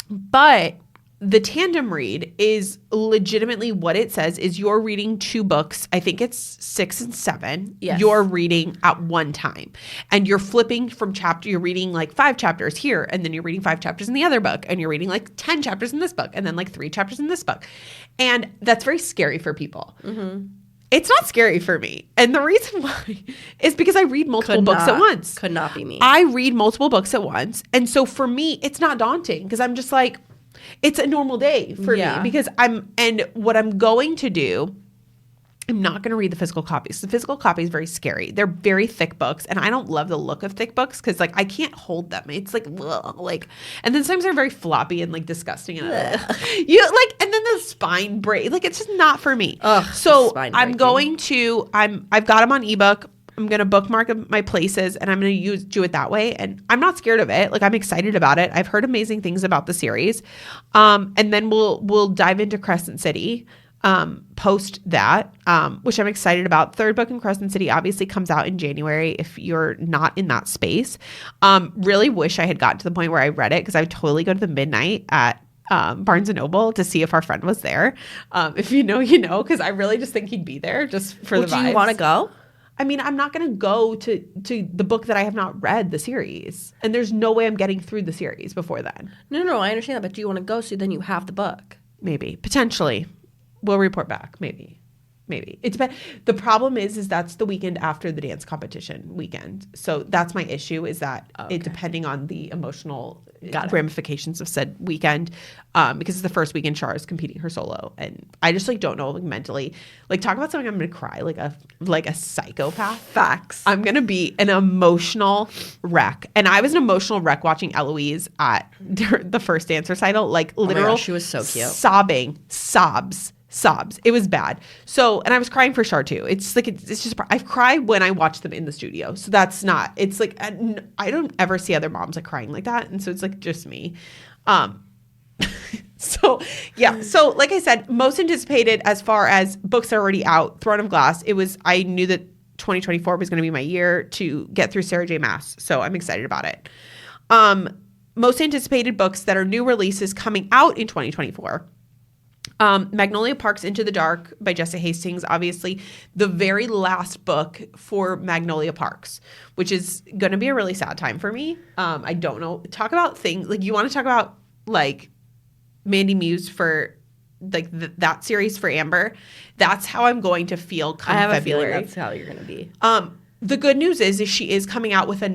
But the tandem read is legitimately what it says is you're reading 2 books. I think it's 6 and 7. Yes. You're reading at one time. And you're flipping from chapter. You're reading like 5 chapters here. And then you're reading 5 chapters in the other book. And you're reading like 10 chapters in this book. And then like 3 chapters in this book. And that's very scary for people. Mm-hmm. It's not scary for me. And the reason why is because I read multiple books at once. Could not be me. I read multiple books at once. And so for me, it's not daunting because I'm just like, it's a normal day for me because what I'm going to do, I'm not going to read the physical copies. The physical copy is very scary. They're very thick books, and I don't love the look of thick books because like I can't hold them. It's like, ugh, like, and then sometimes they're very floppy and like disgusting. And and then the spine break. Like it's just not for me. Ugh, so I've got them on ebook. I'm going to bookmark my places and I'm going to do it that way. And I'm not scared of it. Like I'm excited about it. I've heard amazing things about the series. And then we'll dive into Crescent City post that, which I'm excited about. 3rd book in Crescent City obviously comes out in January if you're not in that space. Really wish I had gotten to the point where I read it because I would totally go to the midnight at Barnes & Noble to see if our friend was there. If you know, you know, because I really just think he'd be there just for the vibes. Do you want to go? I mean, I'm not going to go to the book that I have not read the series. And there's no way I'm getting through the series before then. No, I understand that. But do you want to go so then you have the book? Maybe. Potentially. We'll report back. Maybe. It depends. The problem is that's the weekend after the dance competition weekend. So that's my issue is that it depending on the emotional ramifications of said weekend, because it's the first weekend Char is competing her solo, and I just like don't know, like mentally, like talk about something I'm gonna cry like a psychopath. Facts. I'm gonna be an emotional wreck, and I was an emotional wreck watching Eloise at the first dance recital, like literal. gosh, she was so cute. Sobbing, sobs. It was bad. So, and I was crying for Char too. It's like, it's just, I've cried when I watch them in the studio. So that's not, it's like, I don't ever see other moms like crying like that. And so it's like just me. So yeah. So like I said, most anticipated as far as books are already out, Throne of Glass. I knew that 2024 was going to be my year to get through Sarah J Maas. So I'm excited about it. Most anticipated books that are new releases coming out in 2024. Magnolia Parks Into the Dark by Jessa Hastings, obviously the very last book for Magnolia Parks, which is going to be a really sad time for me. I don't know. Talk about things like you want to talk about like Mandy Muse for like that series for Amber. That's how I'm going to feel come February. A feeling that's how you're going to be. The good news is she is coming out with at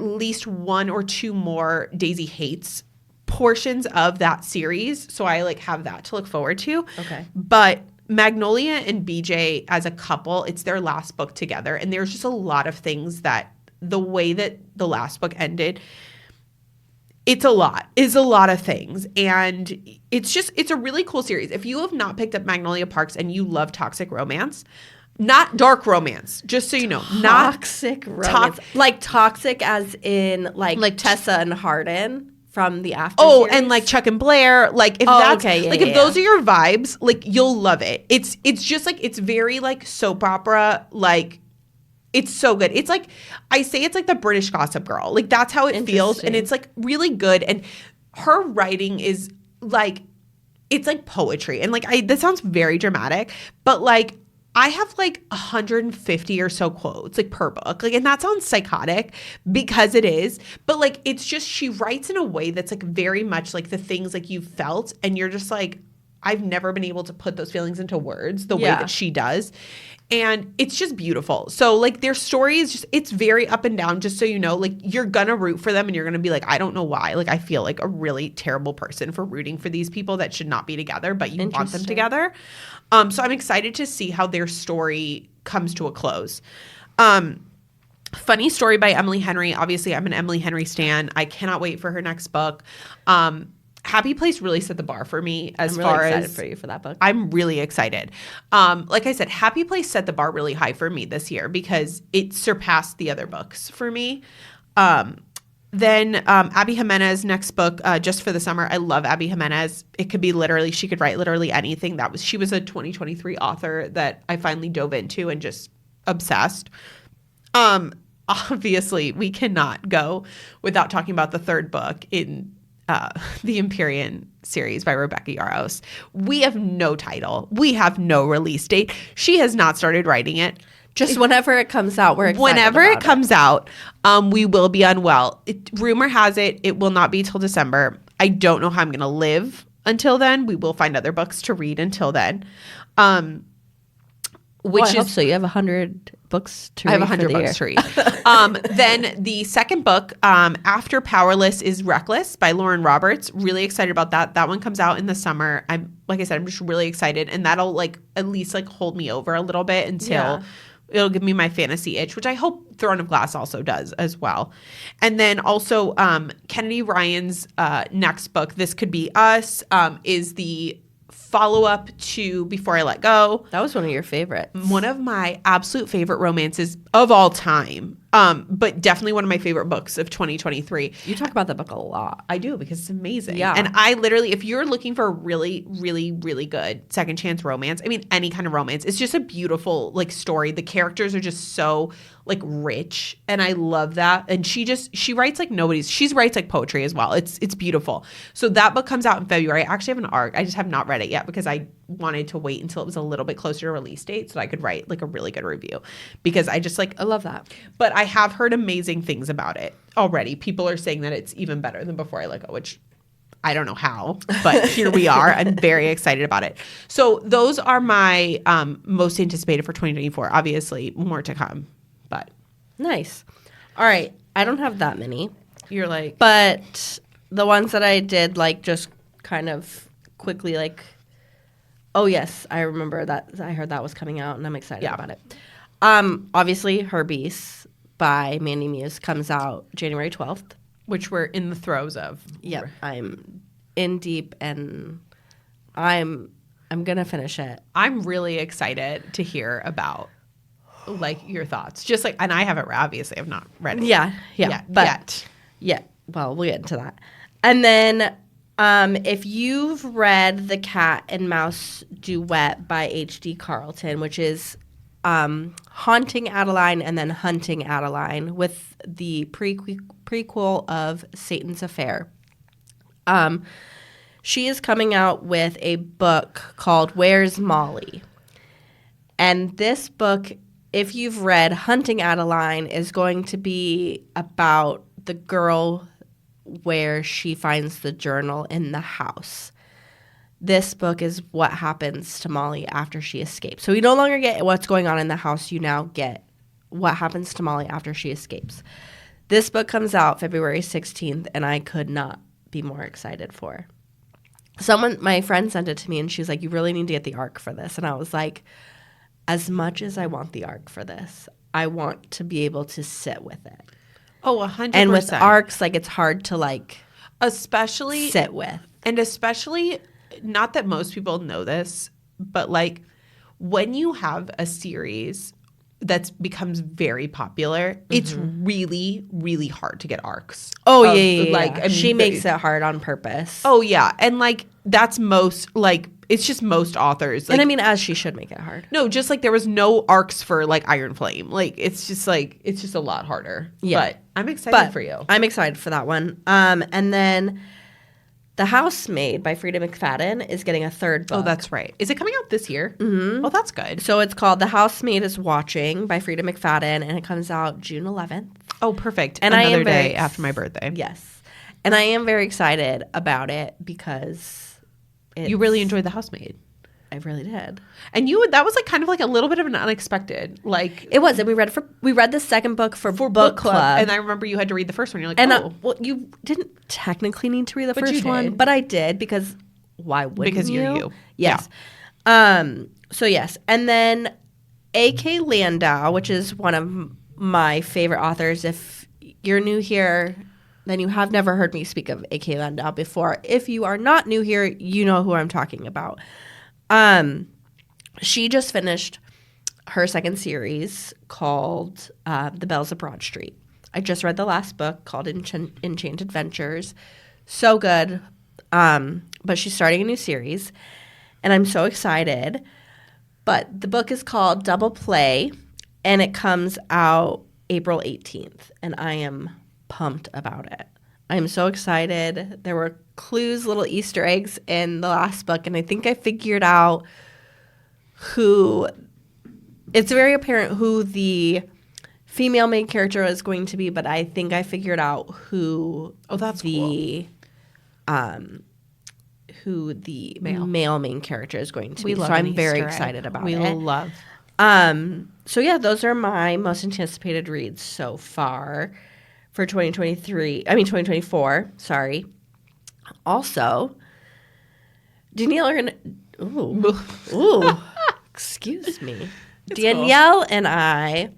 least one or two more Daisy Hates portions of that series, so I like have that to look forward to. Okay. But Magnolia and BJ as a couple, it's their last book together, and there's just a lot of things that the way that the last book ended, it's a lot of things, and it's a really cool series. If you have not picked up Magnolia Parks and you love toxic romance, not dark romance, just so you know, toxic romance, like toxic as in like Tessa and Hardin from the After series? And like Chuck and Blair, like if if those are your vibes, like you'll love it. It's just like it's very like soap opera, like it's so good. It's like I say it's like the British Gossip Girl. Like that's how it feels, and it's like really good. And her writing is like it's like poetry. And like this sounds very dramatic, but like I have like 150 or so quotes like per book. Like, and that sounds psychotic because it is, but like, it's just, she writes in a way that's like very much like the things like you've felt. And you're just like, I've never been able to put those feelings into words the way that she does. And it's just beautiful. So like their story is just, it's very up and down, just so you know, like you're going to root for them and you're going to be like, I don't know why. Like I feel like a really terrible person for rooting for these people that should not be together, but you want them together. So I'm excited to see how their story comes to a close. Funny story by Emily Henry. Obviously I'm an Emily Henry stan. I cannot wait for her next book. Happy Place really set the bar for me as far as... I'm really excited for you for that book. I'm really excited. Like I said, Happy Place set the bar really high for me this year because it surpassed the other books for me. Then Abby Jimenez, next book, Just for the Summer. I love Abby Jimenez. It could be literally, she could write literally anything. She was a 2023 author that I finally dove into and just obsessed. Obviously, we cannot go without talking about the third book in the Empyrean series by Rebecca Yarros. We have no title. We have no release date. She has not started writing it. Just whenever it comes out, we're excited whenever about it comes out, we will be unwell. Rumor has it will not be till December. I don't know how I'm going to live until then. We will find other books to read until then. I hope so. You have 100 books to read. I have 100 books to read. Then the second book, After Powerless, is Reckless by Lauren Roberts. Really excited about that. That one comes out in the summer. Like I said, I'm just really excited, and that'll like at least like hold me over a little bit until it'll give me my fantasy itch, which I hope Throne of Glass also does as well. And then also Kennedy Ryan's next book, This Could Be Us, is the follow-up to Before I Let Go. That was one of your favorites. One of my absolute favorite romances of all time, but definitely one of my favorite books of 2023. You talk about that book a lot. I do, because it's amazing. Yeah. And I literally, if you're looking for a really, really, really good second chance romance, I mean, any kind of romance, it's just a beautiful like story. The characters are just so like rich, and I love that. And she writes like nobody's. She writes like poetry as well. It's beautiful. So that book comes out in February. I actually have an arc. I just have not read it yet because I wanted to wait until it was a little bit closer to release date so I could write like a really good review, because I just like, I love that. But I have heard amazing things about it already. People are saying that it's even better than Before I Let Go, which I don't know how, but here we are. I'm very excited about it. So those are my most anticipated for 2024. Obviously, more to come, but nice. All right. I don't have that many. You're like, But the ones that I did, like, just kind of quickly, like, oh, yes, I remember that. I heard that was coming out, and I'm excited about it. Obviously, Her Beast by Mandy Muse comes out January 12th. which we're in the throes of. Yep. I'm in deep, and I'm going to finish it. I'm really excited to hear about, like, your thoughts. Just like, and I haven't, obviously, I've not read it. Yeah. Yet. Yeah. Well, we'll get into that. And then if you've read The Cat and Mouse Duet by H.D. Carlton, which is Haunting Adeline and then Hunting Adeline with the prequel of Satan's Affair. She is coming out with a book called Where's Molly? And this book, if you've read Hunting Adeline, is going to be about the girl where she finds the journal in the house. This book is what happens to Molly after she escapes. So you no longer get what's going on in the house. You now get what happens to Molly after she escapes. This book comes out February 16th, and I could not be more excited for. My friend sent it to me, and she was like, you really need to get the arc for this. And I was like, as much as I want the arc for this, I want to be able to sit with it. Oh, 100%. And with arcs, like, it's hard to, like, especially sit with. And especially, not that most people know this, but, like, when you have a series that becomes very popular, it's really, really hard to get arcs. Oh, yeah. Like, I mean, she makes it hard on purpose. Oh, yeah. And, like, that's most, like, it's just most authors. Like, and I mean, as she should make it hard. no, just, like, there was no arcs for, like, Iron Flame. Like, it's just, like, it's just a lot harder. Yeah. But I'm excited for you. I'm excited for that one. And then The Housemaid by Frida McFadden is getting a third book. Oh, that's right. Is it coming out this year? Mm-hmm. Oh, that's good. So it's called The Housemaid is Watching by Frida McFadden, and it comes out June 11th. Oh, perfect. And another day after my birthday. Yes. And I am very excited about it because you really enjoyed The Housemaid. I really did. And that was, like, kind of like a little bit of an unexpected, like. It was. And we read the second book for book club. And I remember you had to read the first one. You're like, and oh. well, you didn't technically need to read the But first one, but I did because why wouldn't because you? you're you. Yes. Yeah. So yes. And then A.K. Landau, which is one of my favorite authors. If you're new here, then you have never heard me speak of A.K. Landau before. If you are not new here, you know who I'm talking about. She just finished her second series called The Bells of Broad Street. I just read the last book called Enchanted Ventures. So good. But she's starting a new series, and I'm so excited. But the book is called Double Play, and it comes out April 18th, and I am pumped about it. I am so excited. There were clues, little Easter eggs in the last book, and I think I figured out it's very apparent who the female main character is going to be, but I think I figured out who the male main character is going to be. So I'm very excited about it. We love. So yeah, those are my most anticipated reads so far for 2024. Sorry. Also, Danielle are gonna. Ooh. Excuse me. Danielle and I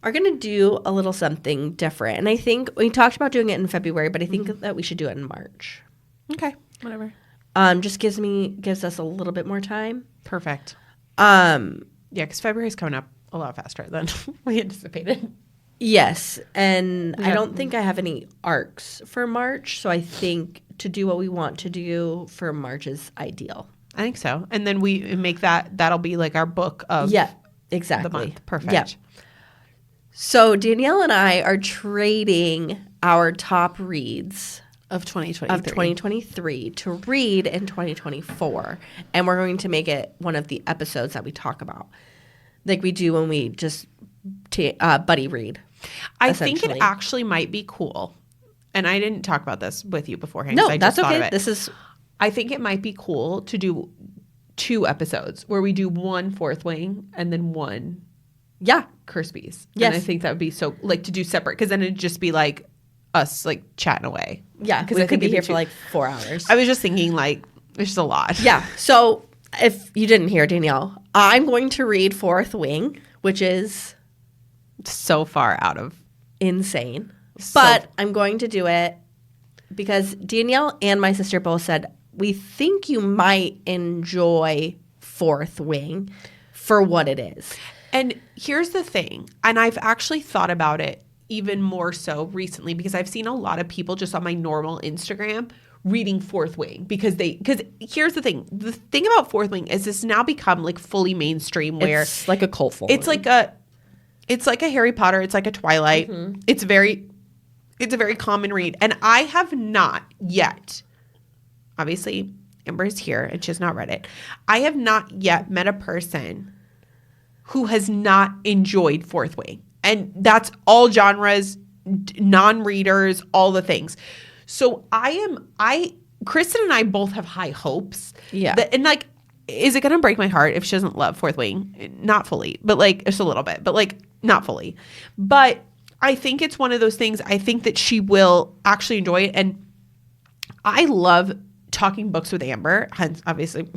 are going to do a little something different. And I think we talked about doing it in February, but I think that we should do it in March. Okay. Whatever. Just gives us a little bit more time. Perfect. Yeah, because February's coming up a lot faster than we anticipated. Yes. And I don't think I have any arcs for March. So I think to do what we want to do for March is ideal. I think so. And then we make that'll be like our book of exactly. the month. Perfect. Yeah. So Danielle and I are trading our top reads of 2023 to read in 2024. And we're going to make it one of the episodes that we talk about, like we do when we just buddy read. I think it actually might be cool. And I didn't talk about this with you beforehand. No, I that's just okay. Thought of it. I think it might be cool to do 2 episodes where we do one Fourth Wing and then one Crispies. Yes. And I think that would be so, like, to do separate, because then it'd just be like us like chatting away. Yeah, because we could be here for like 4 hours. I was just thinking like there's just a lot. Yeah. So if you didn't hear, Danielle, I'm going to read Fourth Wing, which is so far out of insane. But I'm going to do it because Danielle and my sister both said, we think you might enjoy Fourth Wing for what it is. And here's the thing, and I've actually thought about it even more so recently because I've seen a lot of people just on my normal Instagram reading Fourth Wing because here's the thing about Fourth Wing is this now become like fully mainstream where it's like a cult following. It's like a Harry Potter, it's like a Twilight. Mm-hmm. It's a very common read. And I have not yet, obviously Amber is here and she has not read it. I have not yet met a person who has not enjoyed Fourth Wing. And that's all genres, non-readers, all the things. So Kristen and I both have high hopes. Yeah. And like, is it going to break my heart if she doesn't love Fourth Wing? Not fully, but like just a little bit, but like not fully. But I think it's one of those things. I think that she will actually enjoy it. And I love talking books with Amber, hence obviously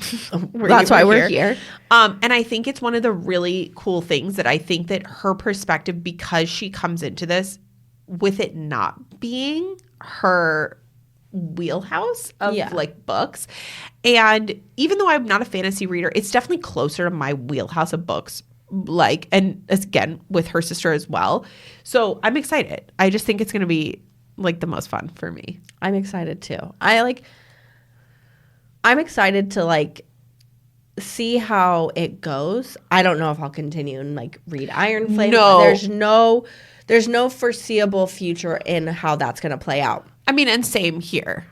that's why we're here. And I think it's one of the really cool things that I think that her perspective, because she comes into this with it not being her wheelhouse of like books. And even though I'm not a fantasy reader, it's definitely closer to my wheelhouse of books. Like, and again, with her sister as well. So I'm excited. I just think it's going to be like the most fun for me. I'm excited too. I'm excited to like see how it goes. I don't know if I'll continue and like read Iron Flame. No. There's no foreseeable future in how that's going to play out. I mean, and same here.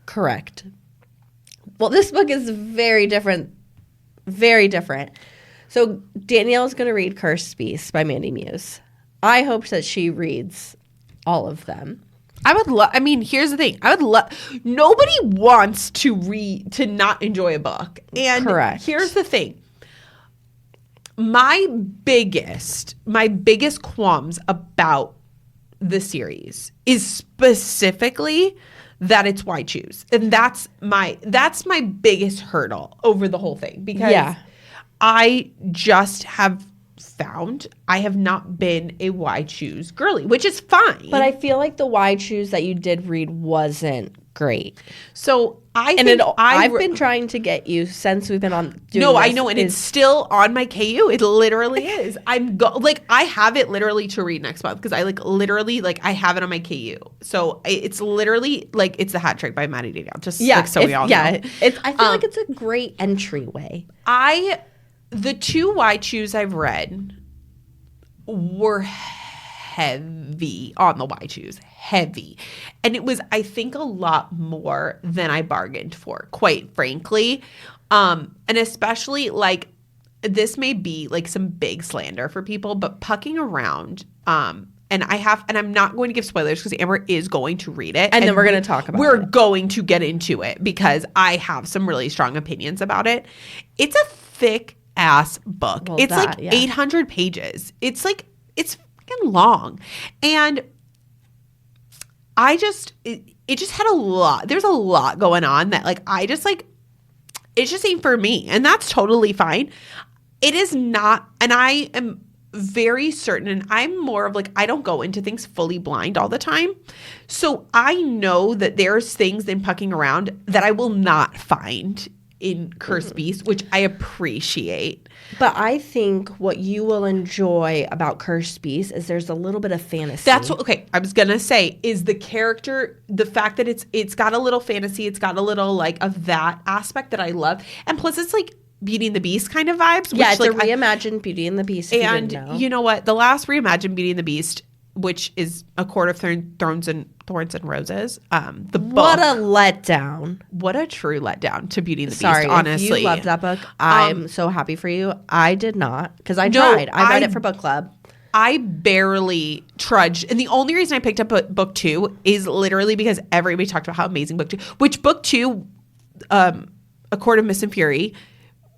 Correct. Well, this book is very different. Very different. So Danielle's going to read Cursed Beasts by Mandy Muse. I hope that she reads all of them. I would love, I mean, here's the thing. Nobody wants to not enjoy a book. And correct. Here's the thing. My biggest qualms about the series is specifically that it's why choose. And that's my biggest hurdle over the whole thing. Because I just have found I have not been a why choose girly, which is fine. But I feel like the why choose that you did read wasn't great. So I've been trying to get you since we've been on doing No, this, I know, and it's still on my KU. It literally is. I have it literally to read next month because I I have it on my KU. So it's literally like it's the Hat Trick by Maddie Danielle. Just so we all know. I feel like it's a great entryway. The two why choose I've read were heavy on the why choose. Heavy. And it was, I think, a lot more than I bargained for, quite frankly. And especially like this may be like some big slander for people, but Pucking Around, and I'm not going to give spoilers because Amber is going to read it. And then we're going to talk about it. We're going to get into it because I have some really strong opinions about it. It's a thick ass book. Well, it's 800 pages. It's fucking long. And it just had a lot. There's a lot going on that it just ain't for me. And that's totally fine. It is not, and I am very certain, and I'm more of like, I don't go into things fully blind all the time. So I know that there's things in Pucking Around that I will not find in Cursed Beast, which I appreciate. But I think what you will enjoy about Cursed Beast is there's a little bit of fantasy. I was gonna say is the character, the fact that it's got a little fantasy, it's got a little like of that aspect that I love, and plus it's like Beauty and the Beast kind of vibes. Yeah, it's a reimagined Beauty and the Beast. And you know what? The last reimagined Beauty and the Beast, which is A Court of Thorns and Roses. The book. What a letdown. What a true letdown to Beauty and the Beast, Sorry, honestly. If you loved that book, I'm so happy for you. I did not, because I tried. I read it for book club. I barely trudged. And the only reason I picked up book 2 is literally because everybody talked about how amazing book 2, which book 2, A Court of Mist and Fury,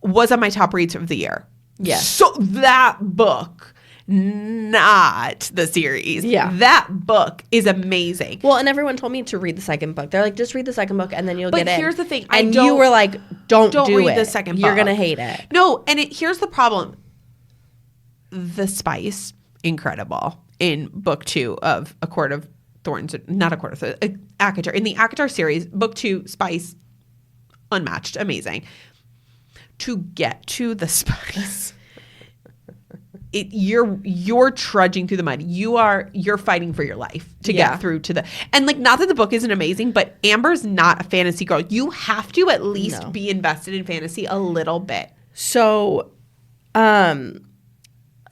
was on my top reads of the year. Yes. So that book not the series. Yeah. That book is amazing. Well, and everyone told me to read the second book. They're like, just read the second book and then you'll get it. But here's the thing. And you were like, don't do read it. the second book. You're going to hate it. No, and here's the problem. The spice, incredible in book 2 of A Court of Thorns. Not A Court of Thorns. ACOTAR. In the ACOTAR series, book 2, spice, unmatched. Amazing. To get to the spice... you're trudging through the mud. You're fighting for your life to get through to the, and like, not that the book isn't amazing, but Amber's not a fantasy girl. You have to at least be invested in fantasy a little bit. So, I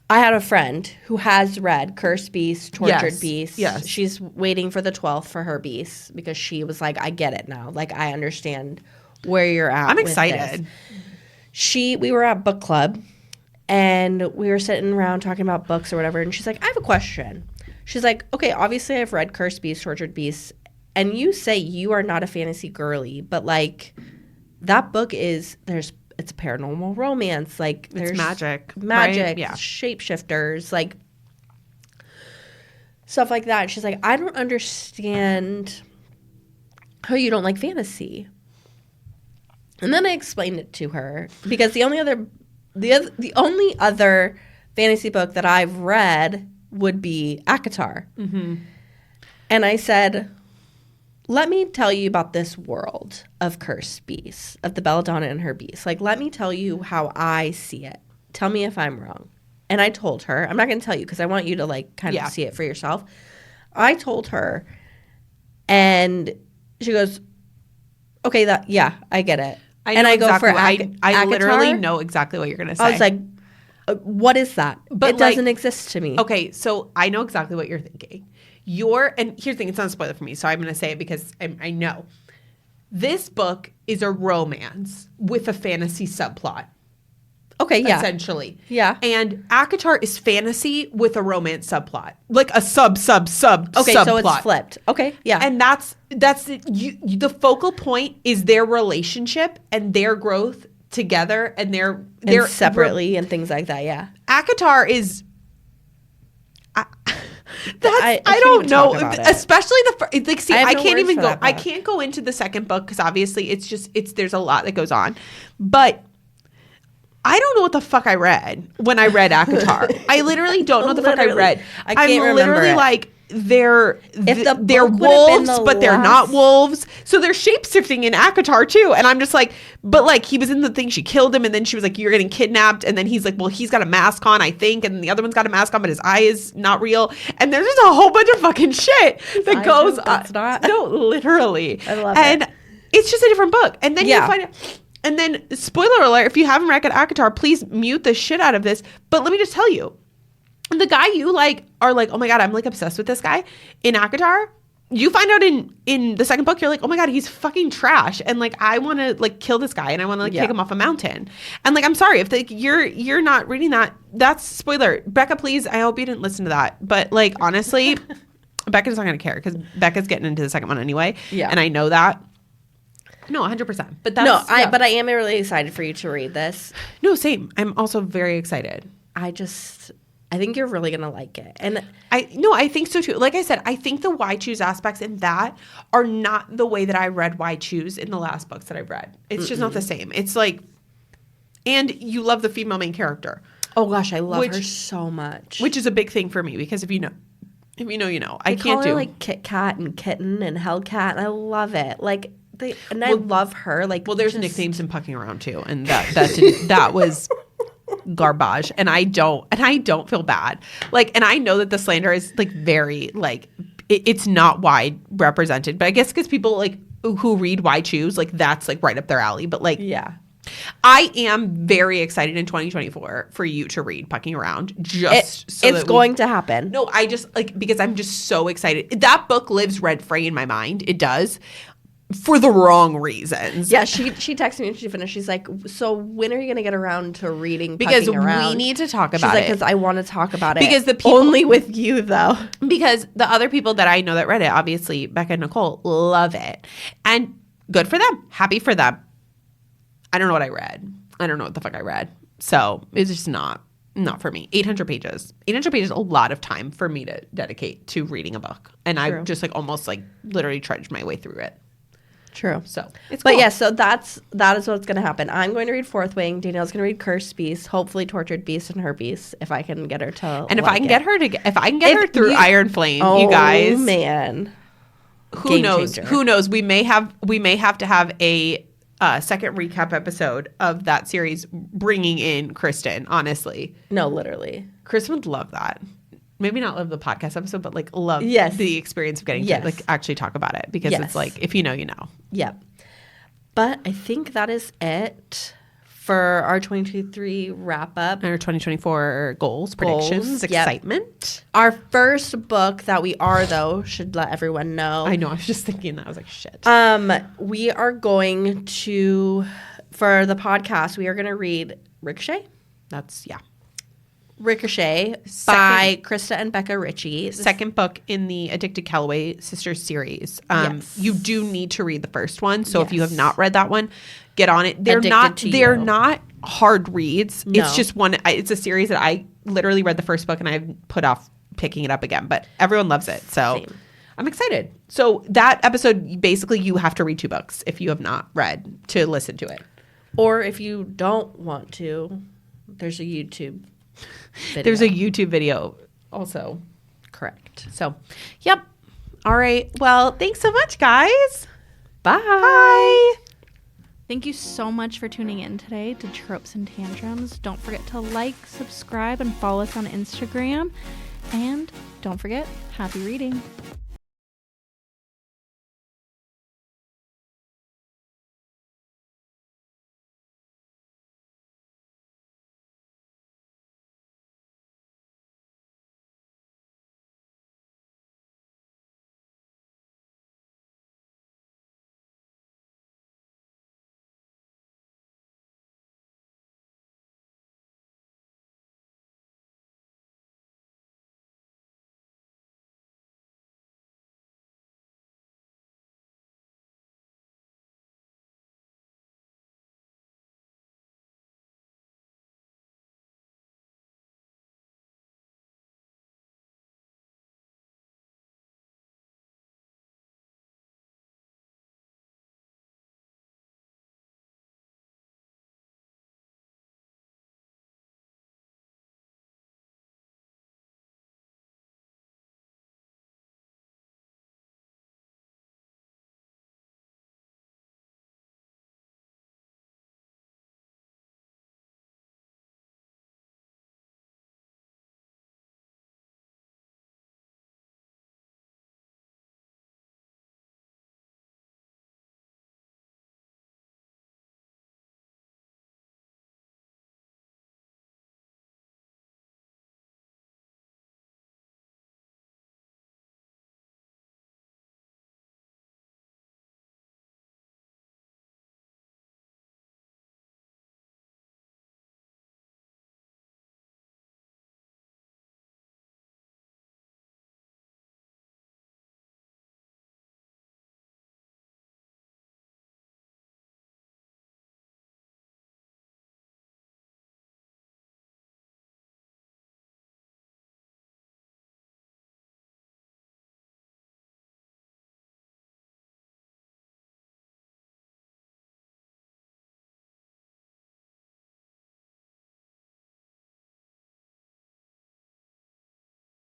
had a friend who has read Cursed Beast, Tortured Beast. Yes. She's waiting for the 12th for her beast because she was like, I get it now. Like, I understand where you're at. I'm with excited. this. We were at book club. And we were sitting around talking about books or whatever. And she's like, I have a question. She's like, okay, obviously I've read Cursed Beast, Tortured Beast. And you say you are not a fantasy girly. But like that book it's a paranormal romance. Like there's it's magic, right? Yeah. Shapeshifters, like stuff like that. And she's like, I don't understand how you don't like fantasy. And then I explained it to her because the only other fantasy book that I've read would be ACOTAR. Mm-hmm. And I said, let me tell you about this world of Cursed Beasts, of the Belladonna and her beasts. Like, let me tell you how I see it. Tell me if I'm wrong. And I told her, I'm not going to tell you because I want you to like kind of see it for yourself. I told her and she goes, okay, I get it. I go for I literally know exactly what you're going to say. I was like, what is that? But it doesn't exist to me. Okay, so I know exactly what you're thinking. And here's the thing, it's not a spoiler for me, so I'm going to say it because I know. This book is a romance with a fantasy subplot. Okay, yeah. Essentially. Yeah. And ACOTAR is fantasy with a romance subplot. Like a subplot. Okay, so it's flipped. Okay, yeah. And that's the focal point is their relationship and their growth together and their separately and things like that, yeah. ACOTAR is I can't don't even know, talk about it. especially like see I I have no can't words even for go that I book. can't go into the second book because obviously it's there's a lot that goes on, but I don't know what the fuck I read when I read ACOTAR. I literally don't know what the fuck I read. I can't remember literally it. like they're book would have been wolves, the but they're not wolves. So they're shape-shifting in ACOTAR too. And I'm just like, but like he was in the thing, she killed him, and then she was like, you're getting kidnapped. And then he's like, well, he's got a mask on, I think, and the other one's got a mask on, but his eye is not real. And there's just a whole bunch of fucking shit that goes on. No, literally. I love and it. it's just a different book. And then you find out. And then, spoiler alert, if you haven't read ACOTAR, please mute the shit out of this. But let me just tell you, the guy you like are like, oh my God, I'm like obsessed with this guy in ACOTAR. You find out in the second book, you're like, oh my God, he's fucking trash. And like, I want to like kill this guy and I want to like kick him off a mountain. And like, I'm sorry if you're not reading that, that's spoiler. Becca, please, I hope you didn't listen to that. But like, honestly, Becca's not going to care because Becca's getting into the second one anyway. Yeah. And I know that. No, 100%. But that's but I am really excited for you to read this. No, same. I'm also very excited. I think you're really gonna like it. And I think so too. Like I said, I think the why choose aspects in that are not the way that I read why choose in the last books that I've read. It's just not the same. It's like, and you love the female main character. Oh gosh, I love her so much. Which is a big thing for me because if you know, you know. I call can't her do like Kit Kat and Kitten and Hellcat, and I love it. Like I love her. Like, well, there's nicknames in Pucking Around too, and that was garbage. And I don't feel bad. Like, and I know that the slander is like very like it's not wide represented, but I guess because people like who read Why Choose, like that's like right up their alley. But like, yeah. I am very excited in 2024 for you to read Pucking Around. It's going to happen. No, I just like because I'm just so excited. That book lives rent-free in my mind. It does. For the wrong reasons. Yeah, she texted me when she finished. She's like, so when are you going to get around to reading Because Pucking Around? We need to talk about She's like, it. because I want to talk about it. Because the people, only with you, though. Because the other people that I know that read it, obviously, Becca and Nicole, love it. And good for them. Happy for them. I don't know what I read. I don't know what the fuck I read. So it's just not not for me. 800 pages. 800 pages is a lot of time for me to dedicate to reading a book. And I just like almost like literally trudged my way through it. True. So it's But cool. yeah, so that is what's going to happen. I'm going to read Fourth Wing. Danielle's going to read Cursed Beast, hopefully Tortured Beast and Her Beast, if I can get her to And if like I can it. get her to, if I can get her through Iron Flame, you guys. Oh man. Who Game knows? changer. Who knows? We may have to have a second recap episode of that series, bringing in Kristen. Honestly, No, literally. Kristen would love that. Maybe not love the podcast episode, but like love Yes. the experience of getting Yes. to like actually talk about it, because Yes. it's like if you know, you know. Yep. But I think that is it for our 2023 wrap up. Our 2024 goals, predictions, yep. excitement. Our first book that we are, though, should let everyone know. I know. I was just thinking that. I was like, shit. We are going to, for the podcast, we are going to read Ricochet. That's Ricochet by Krista and Becca Ritchie. Second book in the Addicted Calloway Sisters series. Yes. You do need to read the first one. So if you Yes. have not read that one, get on it. They're not hard reads. No. It's just it's a series that I literally read the first book and I've put off picking it up again, but everyone loves it. So Same. I'm excited. So that episode, basically you have to read 2 books if you have not read to listen to it. Or if you don't want to, there's a YouTube video. There's a YouTube video also. Correct. So, yep. All right. Well, thanks so much, guys. Bye. Bye. Thank you so much for tuning in today to Tropes and Tantrums. Don't forget to like, subscribe, and follow us on Instagram. And don't forget, happy reading.